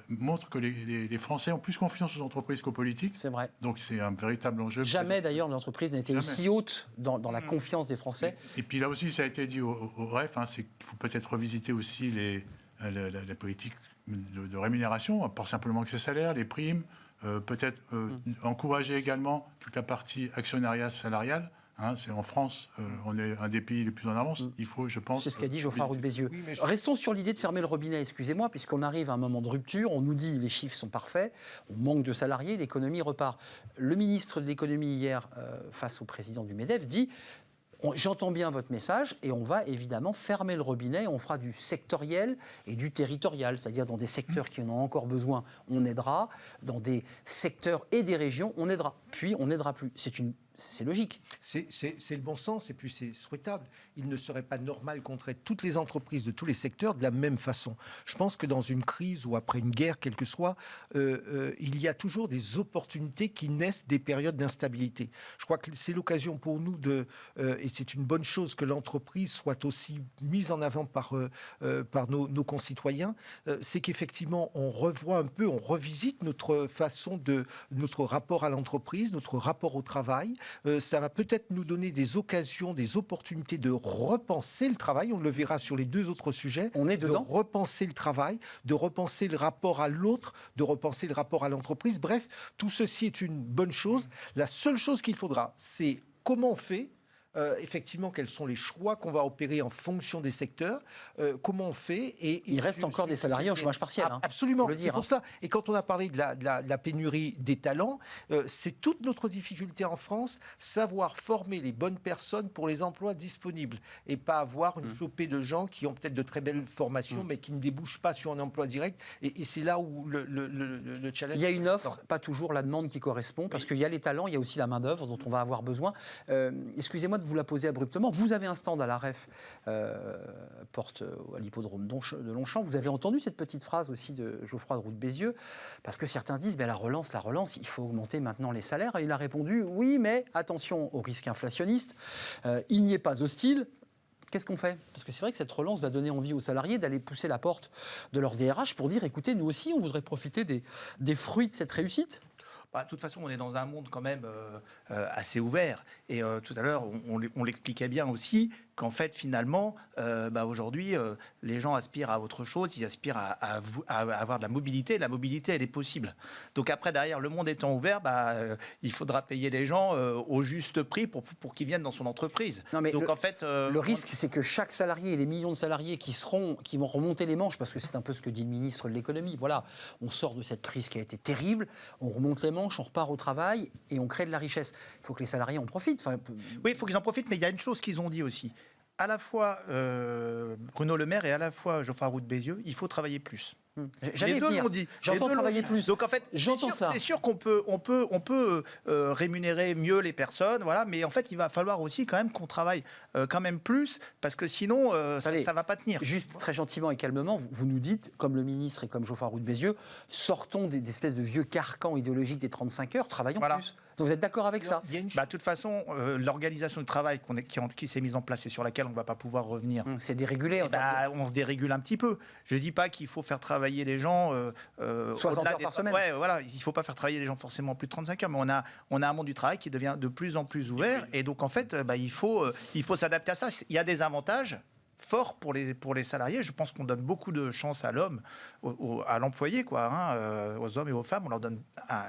montre que les Français ont plus confiance aux entreprises qu'aux politiques. C'est vrai. Donc c'est un véritable enjeu. Jamais d'ailleurs l'entreprise n'a été aussi haute dans la confiance des Français. Et puis là aussi, ça a été dit au REF, c'est qu'il faut peut-être revisiter aussi la politique de rémunération, pas simplement que ces salaires, les primes, peut-être encourager également toute la partie actionnariat salarial. C'est en France, on est un des pays les plus en avance. Il faut, je pense... C'est ce qu'a dit Geoffroy Roux de Bézieux. Oui, restons sur l'idée de fermer le robinet, excusez-moi, puisqu'on arrive à un moment de rupture, on nous dit les chiffres sont parfaits, on manque de salariés, l'économie repart. Le ministre de l'économie hier, face au président du MEDEF, dit... J'entends bien votre message et on va évidemment fermer le robinet. On fera du sectoriel et du territorial, c'est-à-dire dans des secteurs qui en ont encore besoin, on aidera. Dans des secteurs et des régions, on aidera. Puis on n'aidera plus. C'est logique. C'est le bon sens et puis c'est souhaitable. Il ne serait pas normal qu'on traite toutes les entreprises de tous les secteurs de la même façon. Je pense que dans une crise ou après une guerre, quelle que soit, il y a toujours des opportunités qui naissent des périodes d'instabilité. Je crois que c'est l'occasion pour nous et c'est une bonne chose que l'entreprise soit aussi mise en avant par nos concitoyens, c'est qu'effectivement on revoit un peu, on revisite notre rapport à l'entreprise, notre rapport au travail. Ça va peut-être nous donner des occasions, des opportunités de repenser le travail. On le verra sur les 2 autres sujets. On est dedans. De repenser le travail, de repenser le rapport à l'autre, de repenser le rapport à l'entreprise. Bref, tout ceci est une bonne chose. La seule chose qu'il faudra, c'est comment on fait. Effectivement, quels sont les choix qu'on va opérer en fonction des secteurs, comment on fait. Il reste encore des salariés au chômage partiel. Absolument, c'est pour ça. Et quand on a parlé de la pénurie des talents, c'est toute notre difficulté en France, savoir former les bonnes personnes pour les emplois disponibles et pas avoir une flopée de gens qui ont peut-être de très belles formations mais qui ne débouchent pas sur un emploi direct. Et c'est là où le challenge... Il y a une offre, pas toujours la demande qui correspond, parce qu'il y a les talents, il y a aussi la main-d'œuvre dont on va avoir besoin. Excusez-moi de vous la poser abruptement. Vous avez un stand à la REF, porte à l'hippodrome de Longchamp. Vous avez entendu cette petite phrase aussi de Geoffroy Roux de Bézieux, parce que certains disent la relance, il faut augmenter maintenant les salaires. Et il a répondu oui, mais attention au risque inflationniste. Il n'y est pas hostile. Qu'est-ce qu'on fait ? Parce que c'est vrai que cette relance va donner envie aux salariés d'aller pousser la porte de leur DRH pour dire écoutez, nous aussi, on voudrait profiter des fruits de cette réussite. De toute façon, on est dans un monde quand même assez ouvert. Et tout à l'heure, on l'expliquait bien aussi. qu'en fait, finalement, aujourd'hui, les gens aspirent à autre chose, ils aspirent à avoir de la mobilité. La mobilité, elle est possible. Donc après, derrière, le monde étant ouvert, il faudra payer les gens au juste prix pour qu'ils viennent dans son entreprise. Non, mais donc en fait, le risque, c'est que chaque salarié et les millions de salariés qui vont remonter les manches, parce que c'est un peu ce que dit le ministre de l'économie. Voilà, on sort de cette crise qui a été terrible, on remonte les manches, on repart au travail et on crée de la richesse. Il faut que les salariés en profitent. Oui, il faut qu'ils en profitent, mais il y a une chose qu'ils ont dit aussi. À la fois Bruno Le Maire et à la fois Geoffroy Roux de Bézieux, il faut travailler plus. Les deux l'ont dit. J'entends travailler plus. Donc en fait, c'est sûr qu'on peut rémunérer mieux les personnes, voilà, mais en fait, il va falloir aussi quand même qu'on travaille quand même plus, parce que sinon, ça ne va pas tenir. Juste très gentiment et calmement, vous nous dites, comme le ministre et comme Geoffroy Roux de Bézieux, sortons des espèces de vieux carcans idéologiques des 35 heures, travaillons plus. Donc vous êtes d'accord avec ça? De toute façon, l'organisation du travail qui s'est mise en place et sur laquelle on ne va pas pouvoir revenir. C'est dérégulé. On se dérégule un petit peu. Je ne dis pas qu'il faut faire travailler les gens 60 heures par semaine. Ouais, voilà, il ne faut pas faire travailler les gens forcément plus de 35 heures, mais on a un monde du travail qui devient de plus en plus ouvert. Et donc, en fait, il faut s'adapter à ça. Il y a des avantages forts pour les salariés. Je pense qu'on donne beaucoup de chance à l'homme, à l'employé, aux hommes et aux femmes. On leur donne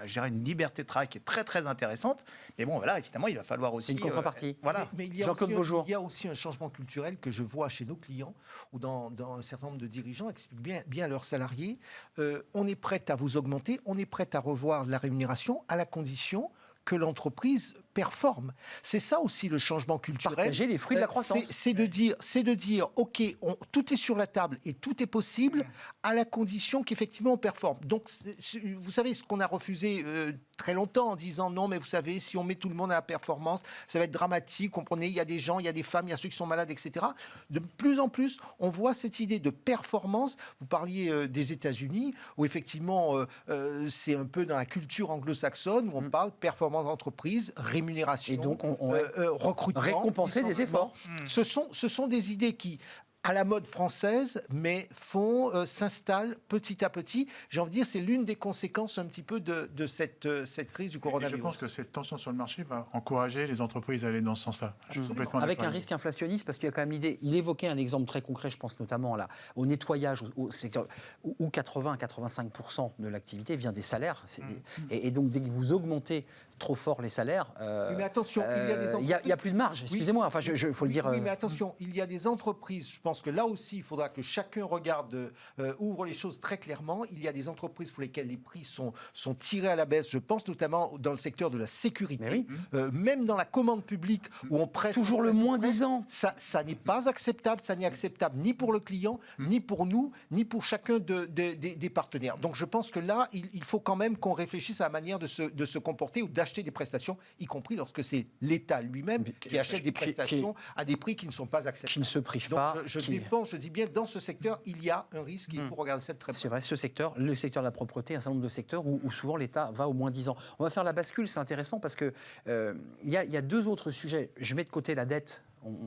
une liberté de travail qui est très, très intéressante. Mais bon, voilà, évidemment, il va falloir aussi... Une contrepartie. Voilà. Mais Jean-Claude Beaujour. Il y a aussi un changement culturel que je vois chez nos clients ou dans un certain nombre de dirigeants expliquent bien à leurs salariés. On est prêt à vous augmenter, on est prêt à revoir la rémunération à la condition que l'entreprise performe. C'est ça aussi le changement culturel. Partager les fruits de la croissance. C'est de dire, OK, tout est sur la table et tout est possible à la condition qu'effectivement on performe. Donc, vous savez, ce qu'on a refusé très longtemps en disant non, mais vous savez, si on met tout le monde à la performance, ça va être dramatique. Comprenez, il y a des gens, il y a des femmes, il y a ceux qui sont malades, etc. De plus en plus, on voit cette idée de performance. Vous parliez des États-Unis, où effectivement, c'est un peu dans la culture anglo-saxonne, où on parle performance d'entreprise, rémunération, et donc recrutement, récompenser des efforts. Ce sont des idées qui, à la mode française, mais s'installent petit à petit. J'ai envie de dire, c'est l'une des conséquences un petit peu de cette crise du coronavirus. Et je pense que cette tension sur le marché va encourager les entreprises à aller dans ce sens-là. Avec un risque inflationniste, parce qu'il y a quand même l'idée, il évoquait un exemple très concret, je pense notamment au nettoyage, au secteur, où 80 à 85% de l'activité vient des salaires. Et donc, dès que vous augmentez trop fort les salaires, mais attention, il y a plus de marge. Excusez-moi, enfin, faut le dire. Oui, mais attention, il y a des entreprises. Je pense que là aussi, il faudra que chacun regarde, ouvre les choses très clairement. Il y a des entreprises pour lesquelles les prix sont tirés à la baisse. Je pense notamment dans le secteur de la sécurité, même dans la commande publique où on prête toujours le moins 10 ans. Ça n'est pas acceptable. Ça n'est acceptable ni pour le client, ni pour nous, ni pour chacun des partenaires. Donc, je pense que là, il faut quand même qu'on réfléchisse à la manière de se comporter ou d'acheter des prestations, y compris lorsque c'est l'État lui-même qui achète des prestations à des prix qui ne sont pas acceptables. Qui ne se prive Donc, pas. je dis bien, dans ce secteur, il y a un risque, il faut regarder ça de très près. C'est vrai, le secteur de la propreté, un certain nombre de secteurs où souvent l'État va au moins 10 ans. On va faire la bascule, c'est intéressant parce que il y a deux autres sujets. Je mets de côté la dette.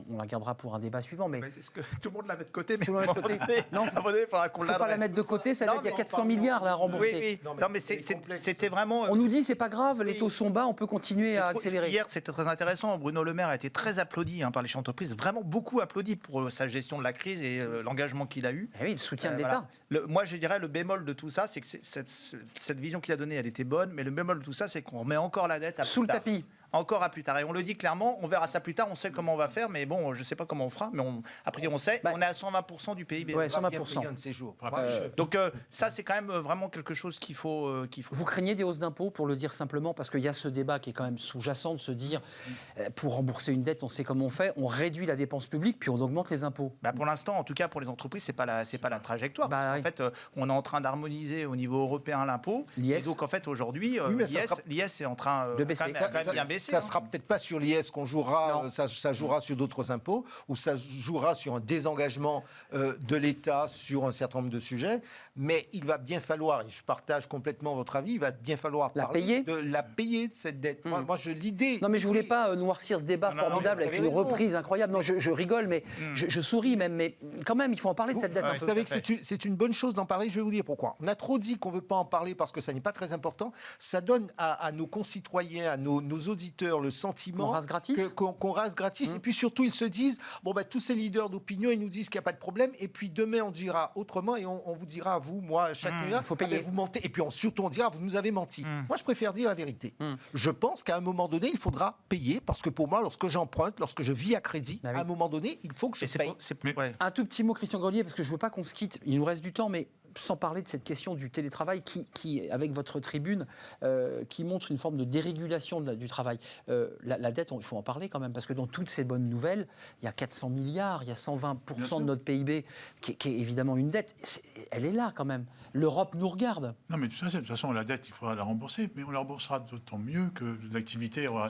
On la gardera pour un débat suivant. Mais c'est ce que tout le monde la met de côté. Mais tout le monde la met de côté. Non, il faudra qu'on l'adresse. Faut pas la mettre de côté. Ça il y a 400 milliards là, à rembourser. Oui. Non, mais c'était vraiment. On nous dit c'est pas grave, les taux sont bas, on peut continuer à accélérer. Hier, c'était très intéressant. Bruno Le Maire a été très applaudi par les chefs d'entreprise, vraiment beaucoup applaudi pour sa gestion de la crise et l'engagement qu'il a eu. Et oui, le soutien de l'État. Moi, je dirais le bémol de tout ça, c'est que cette vision qu'il a donnée, elle était bonne, mais le bémol de tout ça, c'est qu'on remet encore la dette sous le tapis. Encore à plus tard. Et on le dit clairement, on verra ça plus tard, on sait comment on va faire, mais bon, je ne sais pas comment on fera, mais après on sait, on est à 120% du PIB. Ouais, 120%. De ces jours. Donc ça, c'est quand même vraiment quelque chose qu'il faut... Vous craignez des hausses d'impôts, pour le dire simplement, parce qu'il y a ce débat qui est quand même sous-jacent de se dire, pour rembourser une dette, on sait comment on fait, on réduit la dépense publique, puis on augmente les impôts. Pour l'instant, en tout cas pour les entreprises, c'est pas la trajectoire. En fait, on est en train d'harmoniser au niveau européen l'impôt. Et donc en fait, aujourd'hui, l'IS est en train de baisser. Quand même bien baisser. Ça sera peut-être pas sur l'IS qu'on jouera, ça jouera sur d'autres impôts, ou ça jouera sur un désengagement de l'État sur un certain nombre de sujets, mais il va bien falloir, et je partage complètement votre avis, il va bien falloir parler de la payer de cette dette. Moi, l'idée... Non, mais je voulais pas noircir ce débat formidable avec une reprise incroyable. Non, je rigole, mais je souris même, mais quand même, il faut en parler de cette dette. Vous savez que c'est une bonne chose d'en parler, je vais vous dire pourquoi. On a trop dit qu'on ne veut pas en parler parce que ça n'est pas très important. Ça donne à nos concitoyens, à nos auditeurs, auditeurs le sentiment On rase gratis qu'on rase gratis. Et puis surtout, ils se disent, tous ces leaders d'opinion, ils nous disent qu'il n'y a pas de problème. Et puis demain, on dira autrement et on vous dira, vous, moi, chacun, faut payer. vous mentez. Et puis surtout, on dira, vous nous avez menti. Moi, je préfère dire la vérité. Je pense qu'à un moment donné, il faudra payer parce que pour moi, lorsque j'emprunte, lorsque je vis à crédit, à un moment donné, il faut que je paye. Un tout petit mot, Christian Grelier, parce que je ne veux pas qu'on se quitte. Il nous reste du temps, mais sans parler de cette question du télétravail qui avec votre tribune, qui montre une forme de dérégulation du travail. La dette, il faut en parler quand même, parce que dans toutes ces bonnes nouvelles, il y a 400 milliards, il y a 120% de notre PIB, qui est évidemment une dette. Elle est là quand même. L'Europe nous regarde. Non, mais de toute façon, la dette, il faudra la rembourser, mais on la remboursera d'autant mieux que l'activité aura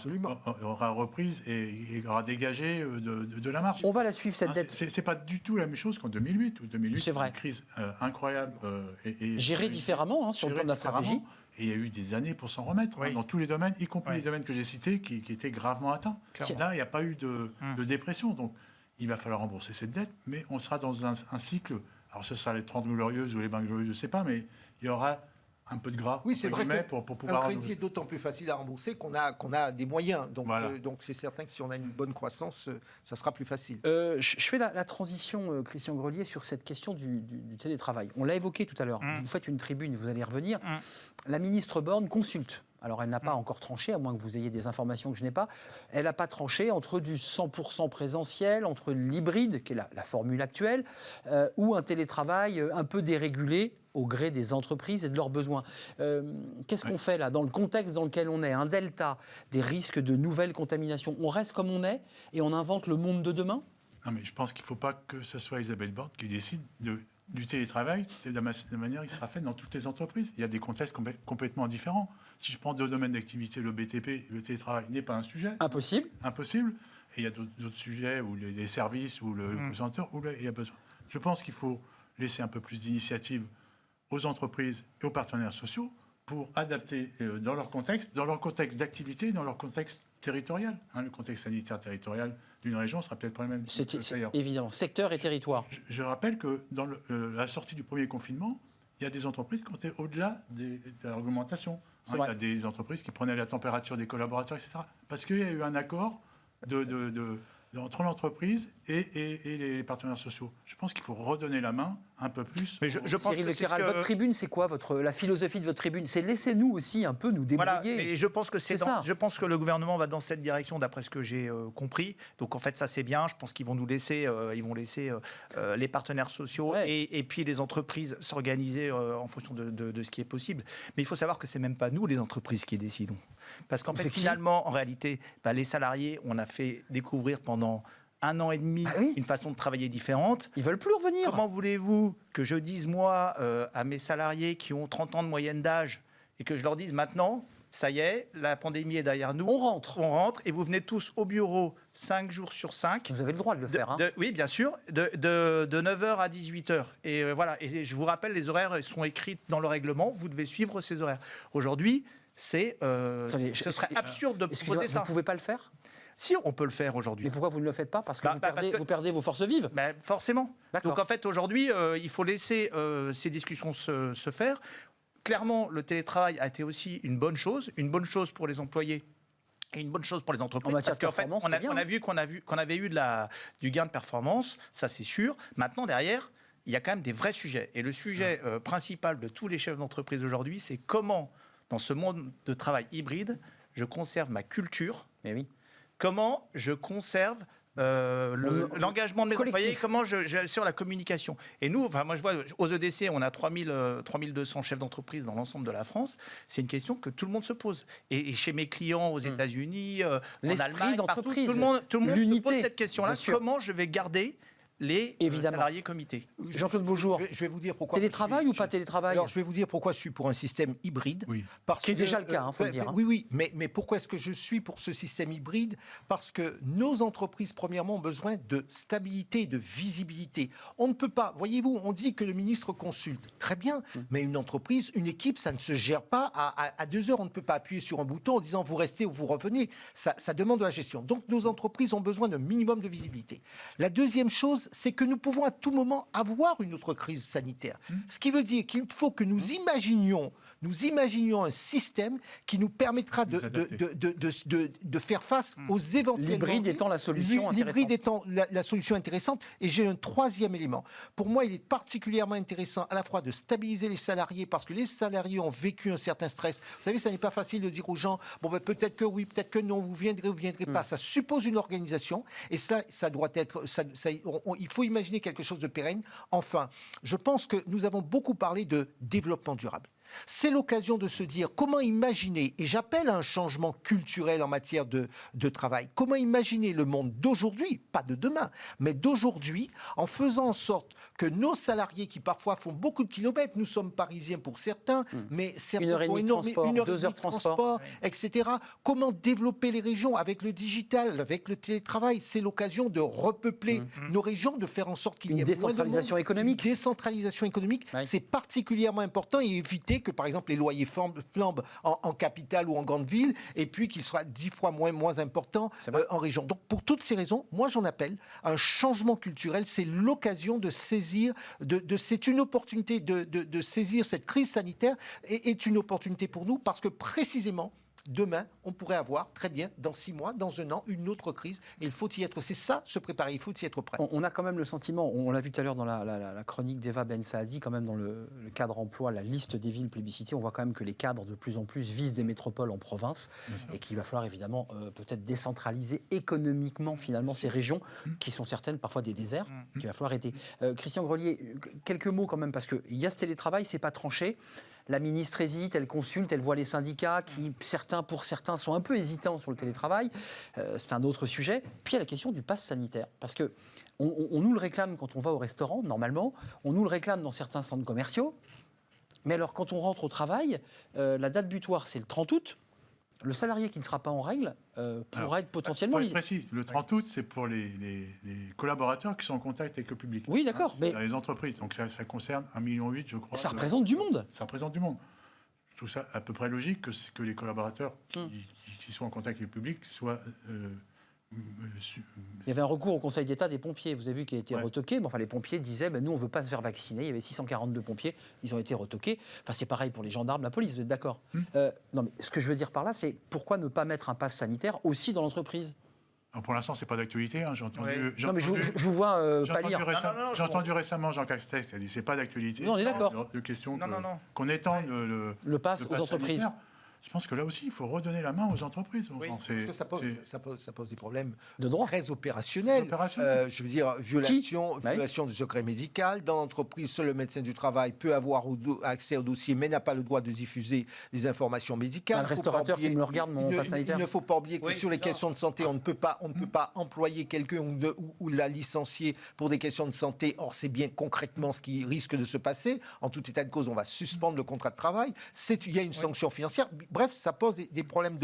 reprise et aura dégagé de la marge. On va la suivre, cette dette. C'est pas du tout la même chose qu'en 2008. Ou 2008, c'est vrai. Une crise incroyable. Gérée différemment, sur le plan de la stratégie. Et il y a eu des années pour s'en remettre, dans tous les domaines, y compris les domaines que j'ai cités, qui étaient gravement atteints. Là, il n'y a pas eu de dépression. Donc, il va falloir rembourser cette dette, mais on sera dans un cycle. Alors, ce sera les 30 glorieuses ou les 20 glorieuses, je ne sais pas, mais il y aura un peu de gras. Oui, c'est vrai que pour pouvoir un crédit est d'autant plus facile à rembourser qu'on a des moyens. Donc, donc c'est certain que si on a une bonne croissance, ça sera plus facile. Je fais la transition, Christian Grelier, sur cette question du télétravail. On l'a évoqué tout à l'heure. Vous faites une tribune, vous allez y revenir. La ministre Borne consulte. Alors, elle n'a pas encore tranché, à moins que vous ayez des informations que je n'ai pas. Elle n'a pas tranché entre du 100% présentiel, entre l'hybride, qui est la formule actuelle, ou un télétravail un peu dérégulé au gré des entreprises et de leurs besoins. Qu'est-ce qu'on fait là, dans le contexte dans lequel on est, un delta, des risques de nouvelles contaminations? On reste comme on est et on invente le monde de demain? Non, mais je pense qu'il ne faut pas que ce soit Isabelle Borne qui décide du télétravail de la manière qui sera faite dans toutes les entreprises. Il y a des contextes complètement différents. Si je prends deux domaines d'activité, le BTP, le télétravail n'est pas un sujet. Impossible. Et il y a d'autres sujets, ou les services, ou le call center, où là, il y a besoin. Je pense qu'il faut laisser un peu plus d'initiative aux entreprises et aux partenaires sociaux pour adapter dans leur contexte d'activité, dans leur contexte territorial. Le contexte sanitaire territorial d'une région sera peut-être pas le même. Évidemment, secteur et territoire. Je rappelle que dans la sortie du premier confinement, il y a des entreprises qui ont été au-delà de l'argumentation. Il y a des entreprises qui prenaient la température des collaborateurs, etc. Parce qu'il y a eu un accord entre l'entreprise et les partenaires sociaux. Je pense qu'il faut redonner la main un peu plus. Mais je pense Cyril Leclerc, votre tribune, c'est quoi la philosophie de votre tribune? C'est laissez-nous aussi un peu nous débrouiller. Voilà, et je pense que je pense que le gouvernement va dans cette direction, d'après ce que j'ai compris. Donc en fait, ça c'est bien. Je pense qu'ils vont nous laisser, les partenaires sociaux et puis les entreprises s'organiser en fonction de ce qui est possible. Mais il faut savoir que c'est même pas nous, les entreprises, qui décidons. Parce qu'en fait, finalement, en réalité, les salariés, on a fait découvrir pendant 1 an et demi une façon de travailler différente. Ils veulent plus revenir. Comment voulez-vous que je dise, moi, à mes salariés qui ont 30 ans de moyenne d'âge, et que je leur dise maintenant, ça y est, la pandémie est derrière nous. On rentre Et vous venez tous au bureau 5 jours sur 5. Vous avez le droit de le faire. Oui, bien sûr, de 9h à 18h. Et voilà. Et je vous rappelle, les horaires sont écrits dans le règlement. Vous devez suivre ces horaires. Aujourd'hui, ce serait absurde de proposer ça. Vous ne pouvez pas le faire? Si, on peut le faire aujourd'hui. Mais pourquoi vous ne le faites pas? Parce que vous perdez vos forces vives. Forcément. Donc en fait, aujourd'hui, il faut laisser ces discussions se faire. Clairement, le télétravail a été aussi une bonne chose pour les employés et une bonne chose pour les entreprises. Parce qu'en fait, on a vu qu'on avait eu du gain de performance, ça c'est sûr. Maintenant, derrière, il y a quand même des vrais sujets. Et le sujet principal de tous les chefs d'entreprise aujourd'hui, c'est comment, dans ce monde de travail hybride, je conserve ma culture. Mais oui. Comment je conserve l'engagement de mes employés, comment j'assure la communication. Et nous, moi je vois, aux EDC, on a 3200 chefs d'entreprise dans l'ensemble de la France. C'est une question que tout le monde se pose. Et chez mes clients aux États-Unis, en Allemagne, partout, tout le monde se pose cette question-là. Comment je vais garder les salariés comités? Jean-Claude Beaujour, je vais vous dire pourquoi. Télétravail ou pas télétravail? Alors, je vais vous dire pourquoi je suis pour un système hybride. Oui. Qui est déjà le cas, il faut le dire. Oui, mais pourquoi est-ce que je suis pour ce système hybride? Parce que nos entreprises, premièrement, ont besoin de stabilité, de visibilité. On ne peut pas, voyez-vous, on dit que le ministre consulte. Très bien, mais une entreprise, une équipe, ça ne se gère pas à 2 heures. On ne peut pas appuyer sur un bouton en disant vous restez ou vous revenez. Ça demande de la gestion. Donc, nos entreprises ont besoin d'un minimum de visibilité. La deuxième chose, c'est que nous pouvons à tout moment avoir une autre crise sanitaire. Ce qui veut dire qu'il faut que nous imaginions un système qui nous permettra de faire face aux éventuels L'hybride dangers. étant la solution intéressante. L'hybride étant la solution intéressante. Et j'ai un troisième élément. Pour moi, il est particulièrement intéressant à la fois de stabiliser les salariés, parce que les salariés ont vécu un certain stress. Vous savez, ça n'est pas facile de dire aux gens, bon, ben, peut-être que oui, peut-être que non, vous viendrez ou vous viendrez pas. Ça suppose une organisation, et ça doit être... il faut imaginer quelque chose de pérenne. Enfin, je pense que nous avons beaucoup parlé de développement durable. C'est l'occasion de se dire comment imaginer, et j'appelle à un changement culturel en matière de travail, comment imaginer le monde d'aujourd'hui, pas de demain, mais d'aujourd'hui, en faisant en sorte que nos salariés qui parfois font beaucoup de kilomètres, nous sommes parisiens pour certains, mais certains 1 heure et demie de transport, 2 heures de transport, etc. Comment développer les régions avec le digital, avec le télétravail? C'est l'occasion de repeupler nos régions, de faire en sorte qu'il y ait une décentralisation économique. Une décentralisation économique, c'est particulièrement important, et éviter que, par exemple, les loyers flambent en capitale ou en grande ville, et puis qu'ils soient 10 fois moins importants en région. Donc, pour toutes ces raisons, moi, j'en appelle à un changement culturel. C'est l'occasion de saisir, c'est une opportunité de saisir cette crise sanitaire, et est une opportunité pour nous, parce que précisément, demain, on pourrait avoir, très bien, dans 6 mois, dans 1 an, une autre crise. Et il faut y être. C'est ça, se préparer. Il faut y être prêt. On a quand même le sentiment, on l'a vu tout à l'heure dans la chronique d'Eva Ben Saadi, quand même dans le cadre emploi, la liste des villes plébiscitées, on voit quand même que les cadres de plus en plus visent des métropoles en province, et qu'il va falloir évidemment peut-être décentraliser économiquement finalement ces régions qui sont certaines parfois des déserts, qu'il va falloir aider. Christian Grelier, quelques mots quand même, parce qu'il y a ce télétravail, c'est pas tranché. La ministre hésite, elle consulte, elle voit les syndicats qui, pour certains, sont un peu hésitants sur le télétravail. C'est un autre sujet. Puis il y a la question du pass sanitaire. Parce que on nous le réclame quand on va au restaurant, normalement. On nous le réclame dans certains centres commerciaux. Mais alors, quand on rentre au travail, la date butoir, c'est le 30 août. Le salarié qui ne sera pas en règle pourra être potentiellement... Pour être précis, le 30 août, c'est pour les collaborateurs qui sont en contact avec le public. Oui, d'accord. Mais les entreprises. Donc ça concerne 1,8 million, je crois. Ça représente du monde. Ça représente du monde. Je trouve ça à peu près logique que les collaborateurs qui sont en contact avec le public soient... Il y avait un recours au Conseil d'État des pompiers, vous avez vu, qui a été retoqué. Mais enfin, les pompiers disaient, nous, on ne veut pas se faire vacciner. Il y avait 642 pompiers, ils ont été retoqués. Enfin, c'est pareil pour les gendarmes, la police, vous êtes d'accord? Non, mais ce que je veux dire par là, c'est pourquoi ne pas mettre un pass sanitaire aussi dans l'entreprise? Alors pour l'instant, c'est pas d'actualité. J'ai entendu. Non, mais je vous vois pas lire. J'ai entendu récemment Jean Castex qui a dit c'est pas d'actualité. Non, on est d'accord. De question qu'on étende le pass aux entreprises. Sanitaire. Je pense que là aussi, il faut redonner la main aux entreprises. Parce que ça pose des problèmes de droit très opérationnels. Je veux dire, violation du secret médical. Dans l'entreprise, seul le médecin du travail peut avoir accès au dossier, mais n'a pas le droit de diffuser les informations médicales. Le restaurateur qui me regarde mon pass sanitaire. Il ne faut pas oublier que sur les questions de santé, on ne peut pas employer quelqu'un ou la licencier pour des questions de santé. Or, c'est bien concrètement ce qui risque de se passer. En tout état de cause, on va suspendre le contrat de travail. Il y a une sanction financière. Bref, ça pose des problèmes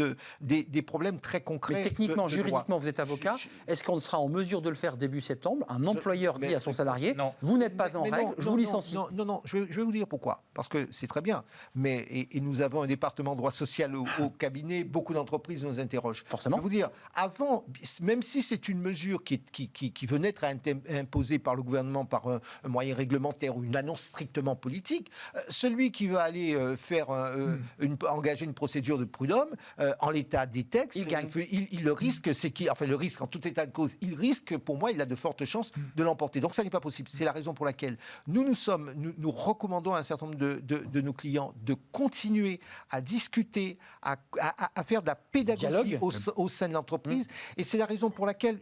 très concrets. Mais techniquement, juridiquement, vous êtes avocat. Est-ce qu'on sera en mesure de le faire début septembre? Un employeur dit à son salarié, vous n'êtes pas en règle, je vous licencie. Non, je vais vous dire pourquoi. Parce que c'est très bien. Et nous avons un département droit social au cabinet, beaucoup d'entreprises nous interrogent. Forcément. Je vais vous dire, avant, même si c'est une mesure qui venait être imposée par le gouvernement par un moyen réglementaire ou une annonce strictement politique, celui qui va aller engager une procédure de prud'homme, en l'état des textes, le risque en tout état de cause, il risque, pour moi, il a de fortes chances de l'emporter. Donc ça n'est pas possible. C'est la raison pour laquelle nous recommandons à un certain nombre de nos clients de continuer à discuter, à faire de la pédagogie au sein de l'entreprise. Et c'est la raison pour laquelle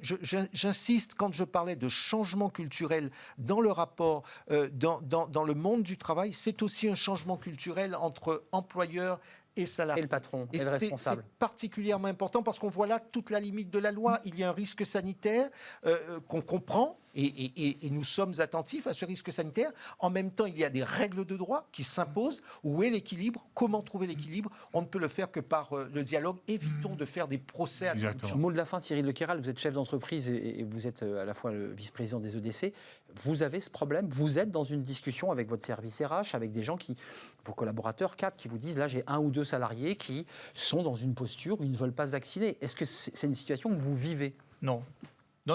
j'insiste, quand je parlais de changement culturel dans le rapport, dans le monde du travail, c'est aussi un changement culturel entre employeurs et salariés. Et le patron, et le responsable. C'est particulièrement important parce qu'on voit là toute la limite de la loi. Il y a un risque sanitaire qu'on comprend. Et nous sommes attentifs à ce risque sanitaire. En même temps, il y a des règles de droit qui s'imposent. Où est l'équilibre? Comment trouver l'équilibre? On ne peut le faire que par le dialogue. Évitons de faire des procès à tout. Mot de la fin, Cyril Lequéral, vous êtes chef d'entreprise et vous êtes à la fois le vice-président des EDC. Vous avez ce problème, vous êtes dans une discussion avec votre service RH, avec des gens vos collaborateurs, 4, qui vous disent, là j'ai 1 ou 2 salariés qui sont dans une posture où ils ne veulent pas se vacciner. Est-ce que c'est une situation que vous vivez? Non.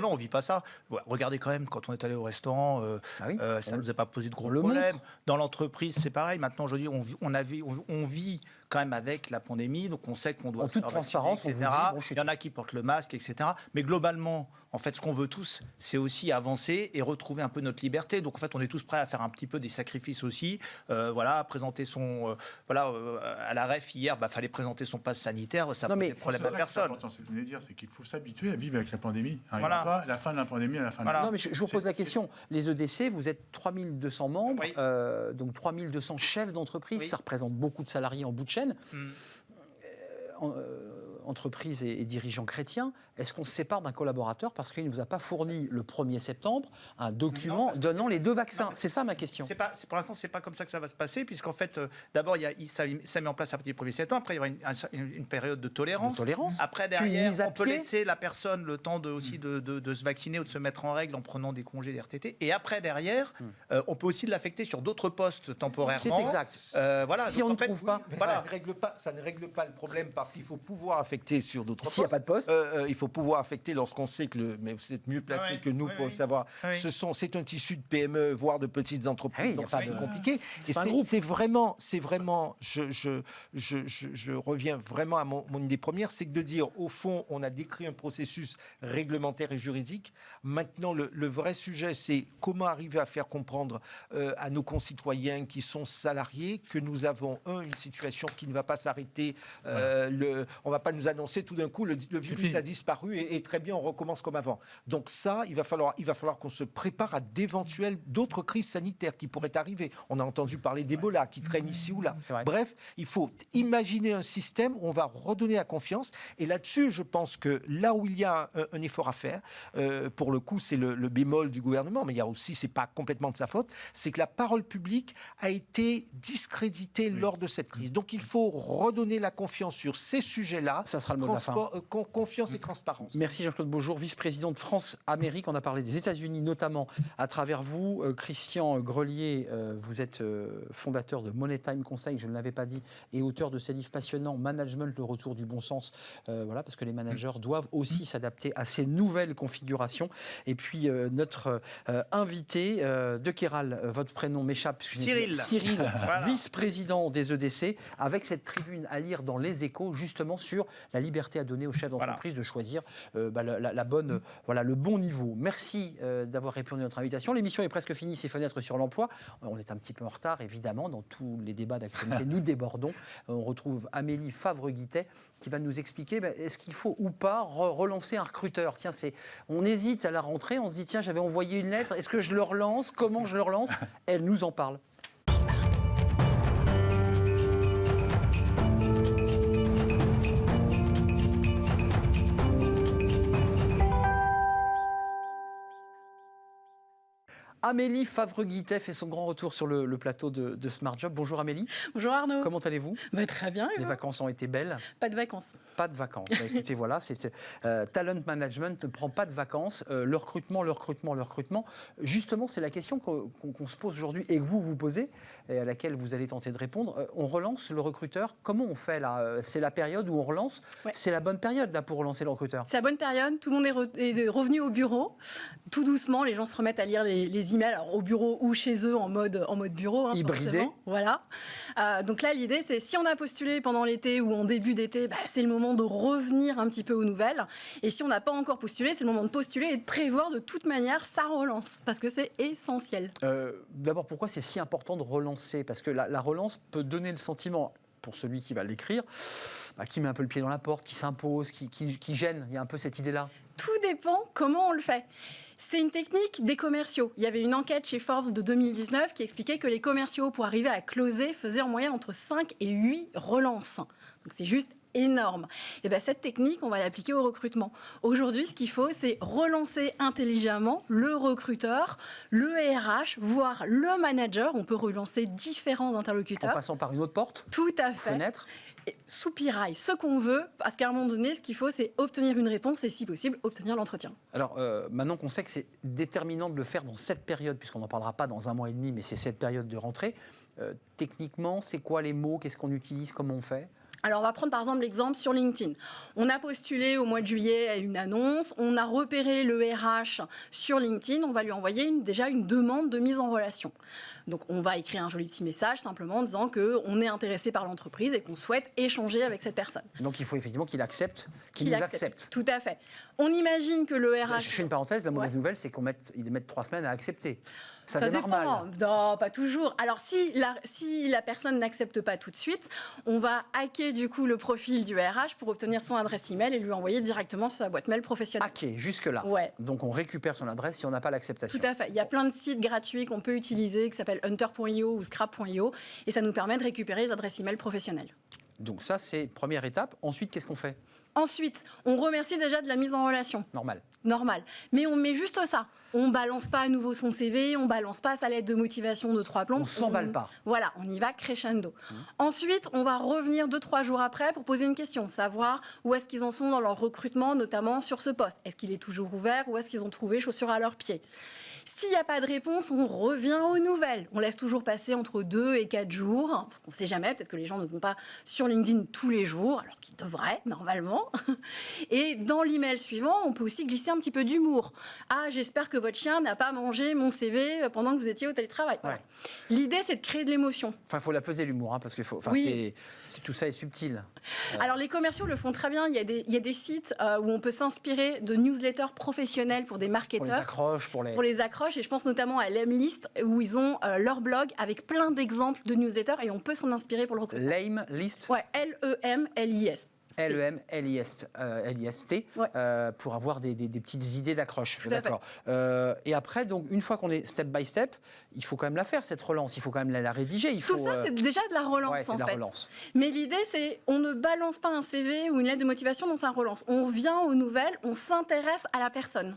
Non, on vit pas ça. Voilà, regardez quand même, quand on est allé au restaurant, Ah oui, ça ne nous a pas posé de gros le problèmes. montre. Dans l'entreprise, c'est pareil. Maintenant, aujourd'hui, on vit quand même avec la pandémie, donc on sait qu'on doit En toute faire transparence, vacciner, on vous etc. dit, bon, je suis- Il y en a qui portent le masque, etc. Mais globalement, en fait, ce qu'on veut tous, c'est aussi avancer et retrouver un peu notre liberté. Donc, en fait, on est tous prêts à faire un petit peu des sacrifices aussi. Voilà, présenter son... à la REF, hier, fallait présenter son passe sanitaire. Ça Non, mais posait problème C'est à ça qui est personne. important, c'est ce que vous venez de dire, c'est qu'il faut s'habituer à vivre avec la pandémie. Il n'y Voilà. aura pas la fin de la pandémie à la fin de Voilà. l'année. Non, mais je vous pose la question. Les EDC, vous êtes 3200 membres, Oui. donc 3200 chefs d'entreprise. Oui. Ça représente beaucoup de salariés en bout de chaîne. Entreprises et dirigeants chrétiens, est-ce qu'on se sépare d'un collaborateur parce qu'il ne vous a pas fourni le 1er septembre un document donnant les 2 vaccins? C'est ça ma question. Pour l'instant, c'est pas comme ça que ça va se passer, puisqu'en fait, d'abord, ça met en place à partir du 1er septembre. Après, il y aura une période de tolérance. Après, Puis une derrière, mise à on peut pied. laisser la personne le temps de se vacciner ou de se mettre en règle en prenant des congés d'RTT. Et après, derrière, on peut aussi l'affecter sur d'autres postes temporairement. C'est exact. Voilà. Si Donc, on ne en fait, trouve pas, Mais Voilà. ça ne règle pas le problème parce qu'il faut pouvoir affecter sur d'autres s'il n'y a postes. pas de poste, Il faut pouvoir affecter lorsqu'on sait que mais vous êtes mieux placé Ouais, que nous ouais, pour ouais. savoir. Ouais. C'est un tissu de PME, voire de petites entreprises, Ah oui, donc y a c'est pas plus de- compliqué. Et pas un groupe. c'est vraiment, je reviens vraiment à mon idée première, c'est que de dire, au fond, on a décrit un processus réglementaire et juridique. Maintenant, le vrai sujet, c'est comment arriver à faire comprendre à nos concitoyens qui sont salariés que nous avons, une situation qui ne va pas s'arrêter. On ne va pas nous annoncer tout d'un coup le virus fini. a disparu et très bien, on recommence comme avant. Donc ça, il va falloir qu'on se prépare à d'autres crises sanitaires qui pourraient arriver. On a entendu parler d'Ebola qui traîne ici ou là. C'est vrai. Bref, il faut imaginer un système où on va redonner la confiance. Et là-dessus, je pense que là où il y a un effort à faire, pour le coup, c'est le bémol du gouvernement, mais il y a aussi, c'est pas complètement de sa faute, c'est que la parole publique a été discréditée lors de cette crise. Donc il faut redonner la confiance sur ces sujets-là. Ça sera le mot de la fin. Confiance et transparence. Merci Jean-Claude Beaujour, vice-président de France-Amérique. On a parlé des États-Unis notamment à travers vous. Christian Grelier, vous êtes fondateur de Money Time Conseil, je ne l'avais pas dit, et auteur de ces livres passionnants, Management, le retour du bon sens. Voilà, parce que les managers doivent aussi s'adapter à ces nouvelles configurations. Et puis notre invité de Kéral, votre prénom m'échappe. Cyril. Cyril, Voilà. vice-président des EDC, avec cette tribune à lire dans Les Échos, justement sur la liberté à donner aux chefs d'entreprise de choisir la bonne, le bon niveau. Merci d'avoir répondu à notre invitation. L'émission est presque finie, c'est Fenêtres sur l'emploi. On est un petit peu en retard, évidemment, dans tous les débats d'actualité. Nous débordons. On retrouve Amélie Favre-Guittet qui va nous expliquer est-ce qu'il faut ou pas relancer un recruteur. Tiens, on hésite à la rentrée, on se dit tiens, j'avais envoyé une lettre, est-ce que je le relance? Comment je le relance? Elle nous en parle. Amélie Favre-Guittet fait son grand retour sur le plateau de Smart Job. Bonjour Amélie. Bonjour Arnaud. Comment allez-vous? Très bien. et Les vous vacances ont été belles? Pas de vacances. Pas de vacances. Écoutez, voilà, talent management ne prend pas de vacances. Le recrutement. Justement, c'est la question qu'on se pose aujourd'hui et que vous vous posez et à laquelle vous allez tenter de répondre. On relance le recruteur. Comment on fait là? C'est la période où on relance. Ouais. C'est la bonne période là pour relancer le recruteur. C'est la bonne période. Tout le monde est revenu au bureau. Tout doucement, les gens se remettent à lire les emails, alors au bureau ou chez eux en mode bureau. Hybridé. Forcément. Voilà. Donc là, l'idée, c'est si on a postulé pendant l'été ou en début d'été, c'est le moment de revenir un petit peu aux nouvelles. Et si on n'a pas encore postulé, c'est le moment de postuler et de prévoir de toute manière sa relance, parce que c'est essentiel. D'abord, pourquoi c'est si important de relancer? Parce que la relance peut donner le sentiment, pour celui qui va l'écrire, qui met un peu le pied dans la porte, qui s'impose, qui gêne. Il y a un peu cette idée-là. Tout dépend comment on le fait. C'est une technique des commerciaux. Il y avait une enquête chez Forbes de 2019 qui expliquait que les commerciaux, pour arriver à closer, faisaient en moyenne entre 5 et 8 relances. Donc c'est juste énorme. Et cette technique, on va l'appliquer au recrutement. Aujourd'hui, ce qu'il faut, c'est relancer intelligemment le recruteur, le RH, voire le manager. On peut relancer différents En interlocuteurs. passant par une autre porte, Tout à fait. fenêtre. Et soupirail, ce qu'on veut, parce qu'à un moment donné, ce qu'il faut, c'est obtenir une réponse et, si possible, obtenir l'entretien. Alors, maintenant qu'on sait que c'est déterminant de le faire dans cette période, puisqu'on n'en parlera pas dans un mois et demi, mais c'est cette période de rentrée, techniquement, c'est quoi les mots? Qu'est-ce qu'on utilise? Comment on fait? Alors, on va prendre par exemple l'exemple sur LinkedIn. On a postulé au mois de juillet à une annonce, on a repéré le RH sur LinkedIn, on va lui envoyer déjà une demande de mise en relation. Donc, on va écrire un joli petit message simplement en disant qu'on est intéressé par l'entreprise et qu'on souhaite échanger avec cette personne. Donc, il faut effectivement qu'il accepte, qu'il nous accepte. Tout à fait. On imagine que le RH... Je fais une parenthèse, la mauvaise nouvelle, c'est qu'ils mettent 3 semaines à accepter. Ça dépend. Normal. Non, pas toujours. Alors, si la personne n'accepte pas tout de suite, on va hacker du coup le profil du RH pour obtenir son adresse email et lui envoyer directement sur sa boîte mail professionnelle. Hacker, jusque-là. Ouais. Donc, on récupère son adresse si on n'a pas l'acceptation. Tout à fait. Il y a plein de sites gratuits qu'on peut utiliser qui s'appellent hunter.io ou scrap.io et ça nous permet de récupérer les adresses email professionnelles. Donc, ça, c'est première étape. Ensuite, qu'est-ce qu'on fait? Ensuite, on remercie déjà de la mise en relation. Normal. Mais on met juste ça. On balance pas à nouveau son CV, on balance pas sa lettre de motivation de 3 plombs. On s'emballe pas. Voilà, on y va crescendo. Ensuite, on va revenir 2-3 jours après pour poser une question, savoir où est-ce qu'ils en sont dans leur recrutement, notamment sur ce poste. Est-ce qu'il est toujours ouvert ou est-ce qu'ils ont trouvé chaussures à leurs pieds? S'il n'y a pas de réponse, on revient aux nouvelles. On laisse toujours passer entre 2 et 4 jours, parce qu'on ne sait jamais, peut-être que les gens ne vont pas sur LinkedIn tous les jours, alors qu'ils devraient, normalement. Et dans l'email suivant, on peut aussi glisser un petit peu d'humour. Ah, j'espère que votre chien n'a pas mangé mon CV pendant que vous étiez au télétravail. Voilà. L'idée, c'est de créer de l'émotion. Enfin, il faut la peser, l'humour, hein, parce que tout ça est subtil. Alors, les commerciaux le font très bien. Il y a des sites où on peut s'inspirer de newsletters professionnels pour des marketeurs. Pour les accroches, pour les accroches. Et je pense notamment à Lemlist, où ils ont leur blog avec plein d'exemples de newsletters et on peut s'en inspirer pour le recrutement. Lemlist. Ouais, Lemlist. Lemlist, pour avoir des petites idées d'accroche. D'accord. Et après, donc, une fois qu'on est step by step, il faut quand même la faire, cette relance. Il faut quand même la rédiger. Tout ça, c'est déjà de la relance, en fait. Mais l'idée, c'est on ne balance pas un CV ou une lettre de motivation dans sa relance. On vient aux nouvelles, on s'intéresse à la personne.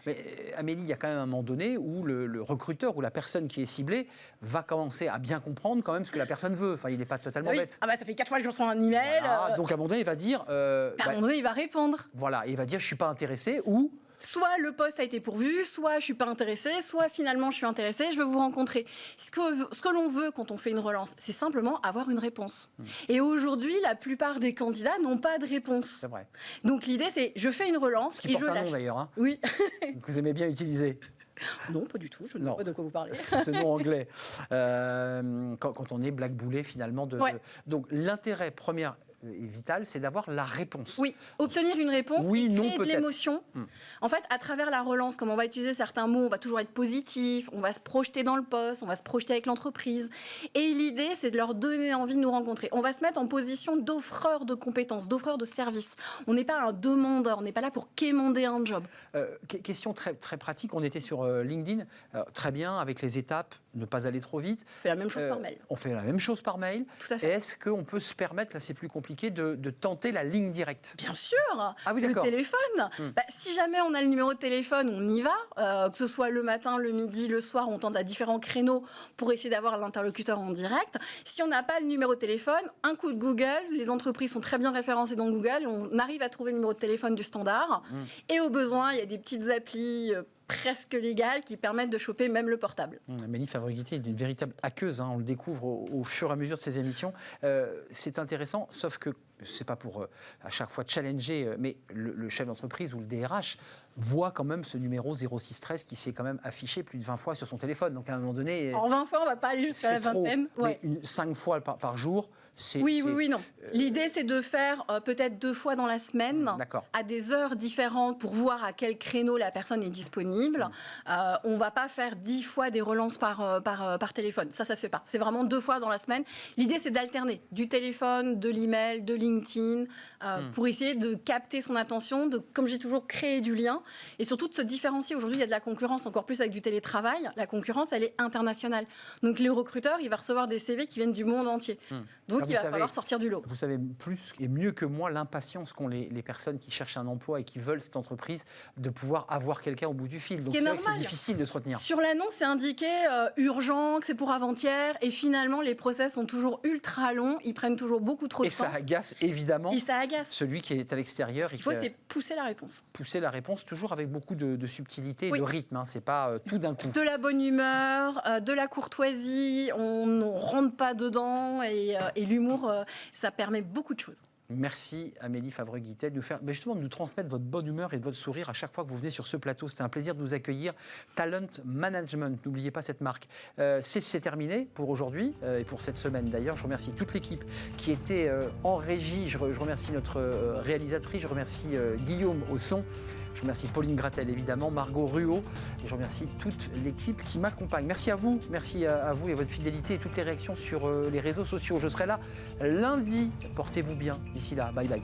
Mais Amélie, il y a quand même un moment donné où le recruteur ou la personne qui est ciblée va commencer à bien comprendre quand même ce que la personne veut. Enfin, il n'est pas totalement bête. Ah bah, ça fait 4 fois que je reçois un email. Voilà. Donc, à un moment donné, il va dire... à un moment donné, il va répondre. Voilà, et il va dire, je ne suis pas intéressé ou... Soit le poste a été pourvu, soit je ne suis pas intéressé, soit finalement je suis intéressé, je veux vous rencontrer. Ce que l'on veut quand on fait une relance, c'est simplement avoir une réponse. Et aujourd'hui, la plupart des candidats n'ont pas de réponse. C'est vrai. Donc l'idée, c'est je fais une relance et je lâche. Nom d'ailleurs. Hein. Oui. Que vous aimez bien utiliser. Non, pas du tout. Je ne sais pas de quoi vous parlez. Ce nom anglais. Quand on est blackboulé finalement. Donc l'intérêt premier est vital, c'est d'avoir la réponse. Oui, obtenir une réponse et créer de l'émotion. En fait, à travers la relance, comme on va utiliser certains mots, on va toujours être positif, on va se projeter dans le poste, on va se projeter avec l'entreprise. Et l'idée, c'est de leur donner envie de nous rencontrer. On va se mettre en position d'offreur de compétences, d'offreur de services. On n'est pas un demandeur, on n'est pas là pour quémander un job. Question très, très pratique, on était sur LinkedIn, très bien, avec les étapes, ne pas aller trop vite. On fait la même chose par mail. On fait la même chose par mail. Tout à fait. Et est-ce qu'on peut se permettre, là c'est plus compliqué, de tenter la ligne directe? Bien sûr. Ah oui, le téléphone. Si jamais on a le numéro de téléphone, on y va. Que ce soit le matin, le midi, le soir, on tente à différents créneaux pour essayer d'avoir l'interlocuteur en direct. Si on n'a pas le numéro de téléphone, un coup de Google. Les entreprises sont très bien référencées dans Google. Et on arrive à trouver le numéro de téléphone du standard. Et au besoin, il y a des petites applis presque légales qui permettent de choper même le portable. Amélie Fabriguité est une véritable hackeuse, hein, on le découvre au fur et à mesure de ces émissions. C'est intéressant, sauf que c'est pas pour à chaque fois challenger, mais le chef d'entreprise ou le DRH voit quand même ce numéro 0613 qui s'est quand même affiché plus de 20 fois sur son téléphone. Donc à un moment donné... En 20 fois, on ne va pas aller jusqu'à la vingtaine. Mais 5 fois par jour, c'est... Oui, non. L'idée, c'est de faire peut-être 2 fois dans la semaine, à des heures différentes, pour voir à quel créneau la personne est disponible. On ne va pas faire 10 fois des relances par téléphone. Ça se fait pas. C'est vraiment 2 fois dans la semaine. L'idée, c'est d'alterner du téléphone, de l'email, de LinkedIn, pour essayer de capter son attention, de, comme j'ai toujours, créé du lien. Et surtout de se différencier. Aujourd'hui, il y a de la concurrence, encore plus avec du télétravail. La concurrence, elle est internationale. Donc, les recruteurs, il va recevoir des CV qui viennent du monde entier. Donc, il va falloir sortir du lot. Vous savez plus et mieux que moi l'impatience qu'ont les personnes qui cherchent un emploi et qui veulent cette entreprise de pouvoir avoir quelqu'un au bout du fil. Donc, c'est vrai que c'est difficile de se retenir. Sur l'annonce, c'est indiqué urgent, que c'est pour avant-hier. Et finalement, les process sont toujours ultra longs. Ils prennent toujours beaucoup trop de temps. Et ça agace, évidemment, celui qui est à l'extérieur. Ce qu'il faut, c'est pousser la réponse. Pousser la réponse, toujours avec beaucoup de subtilité et de rythme. Hein. C'est pas tout d'un coup. De la bonne humeur, de la courtoisie. On rentre pas dedans et l'humour, ça permet beaucoup de choses. Merci Amélie Favre-Guittet de nous transmettre votre bonne humeur et votre sourire à chaque fois que vous venez sur ce plateau. C'était un plaisir de vous accueillir. Talent Management, n'oubliez pas cette marque. C'est terminé pour aujourd'hui et pour cette semaine d'ailleurs. Je remercie toute l'équipe qui était en régie. Je remercie notre réalisatrice, je remercie Guillaume au son. Je remercie Pauline Gratel, évidemment, Margot Ruot, et je remercie toute l'équipe qui m'accompagne. Merci à vous et à votre fidélité et toutes les réactions sur les réseaux sociaux. Je serai là lundi. Portez-vous bien. D'ici là, bye bye.